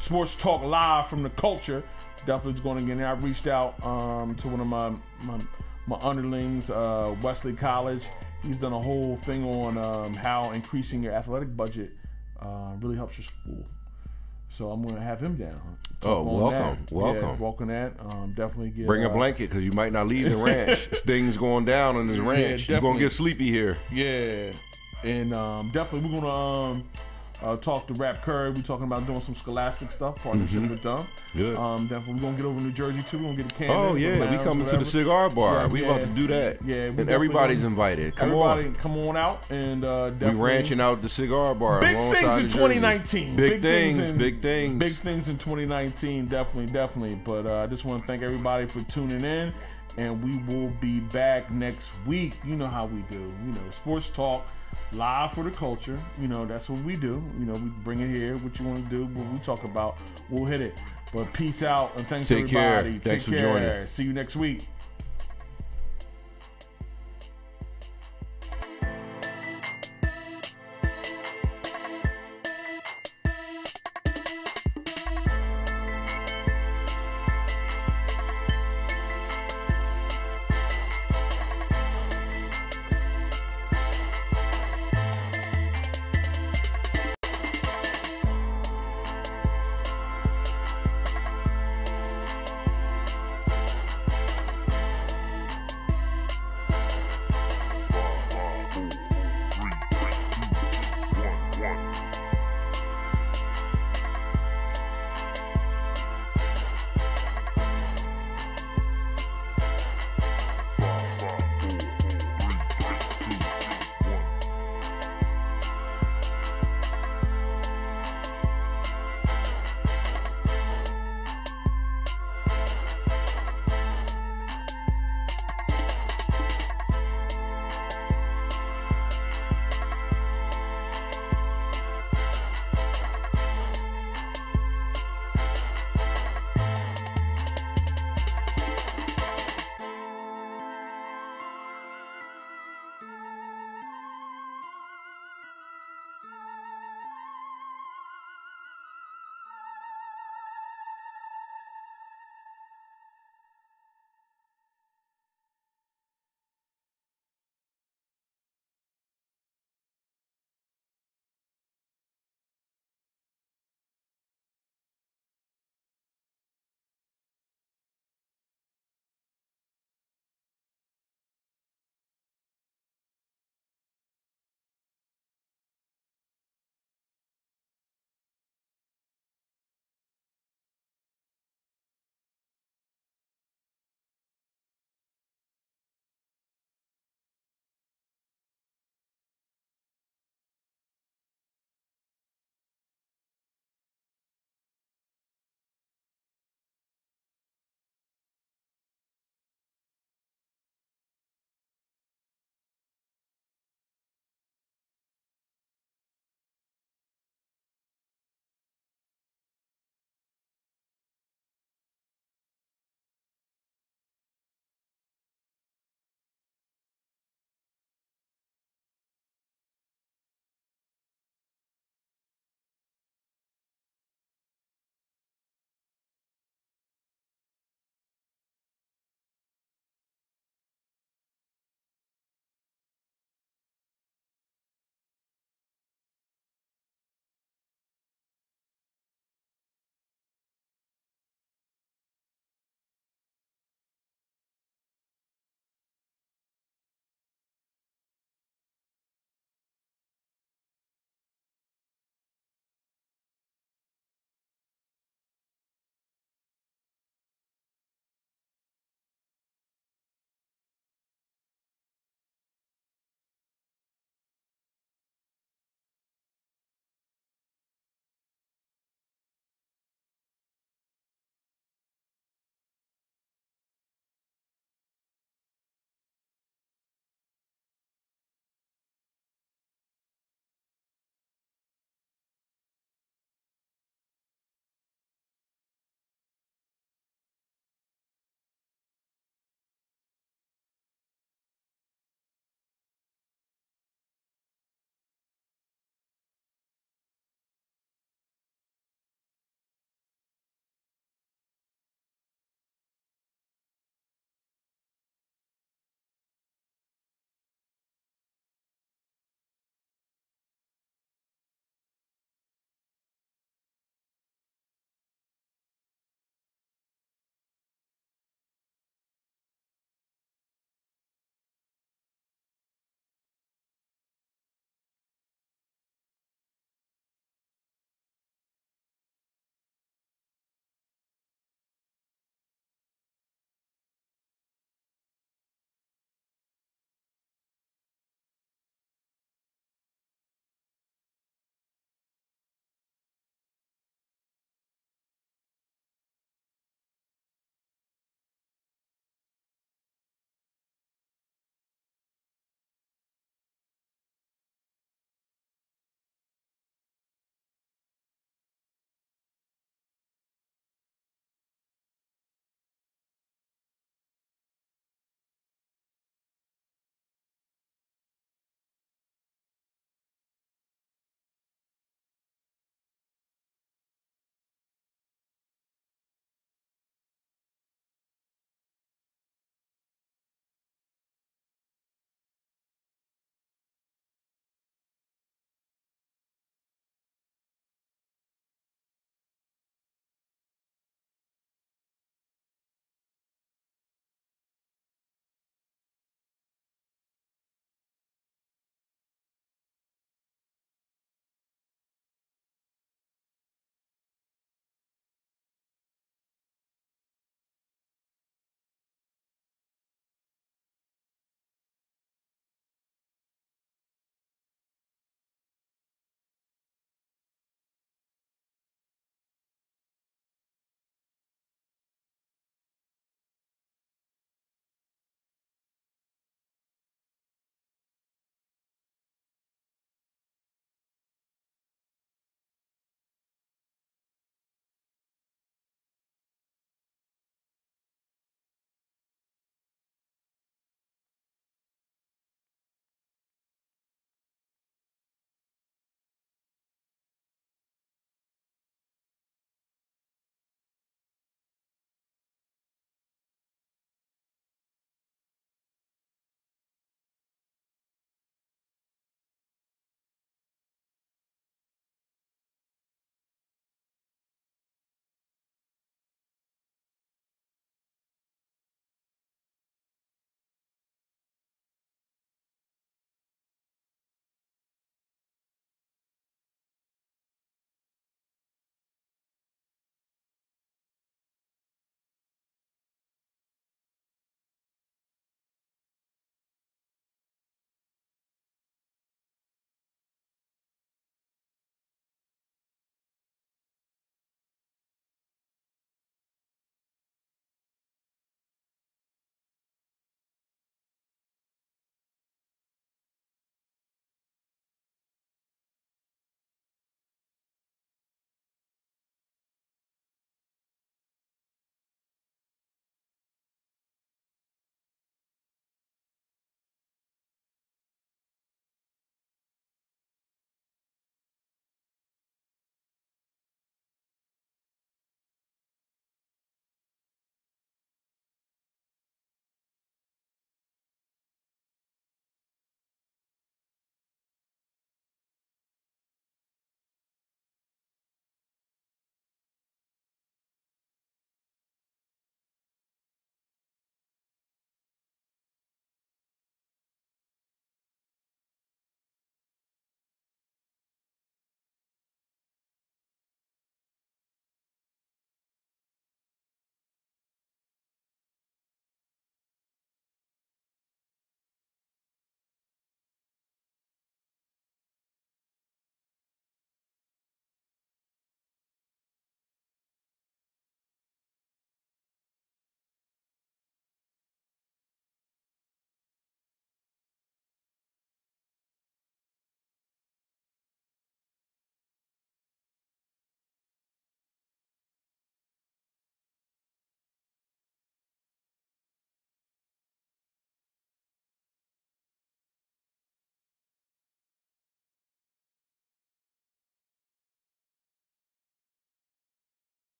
Sports Talk Live from the culture. Definitely going to get in. I reached out to one of my underlings, Wesley College. He's done a whole thing on how increasing your athletic budget really helps your school. So I'm going to have him down. Oh, welcome. Yeah, welcome that. Definitely get. Bring a blanket because you might not leave the ranch. This thing's going down on this ranch. You're going to get sleepy here. Yeah. And definitely we're going to talk to Rap Curry. We're talking about doing some Scholastic stuff, partnership with them. Good. Definitely we're going to get over to New Jersey too. We're going to get a can. Oh, yeah. We coming to the cigar bar. We about to do that. Yeah. And everybody's invited. Come on. Come on out. And definitely. We ranching out the cigar bar. Big things in 2019. Big things. Big things. Big things in 2019. Definitely. But I just want to thank everybody for tuning in. And we will be back next week. You know how we do. Sports Talk. Live for the culture. That's what we do. We bring it here. What you want to do, what we talk about, we'll hit it. But peace out and thanks Take everybody. Care. Thanks Take for care. joining. See you next week.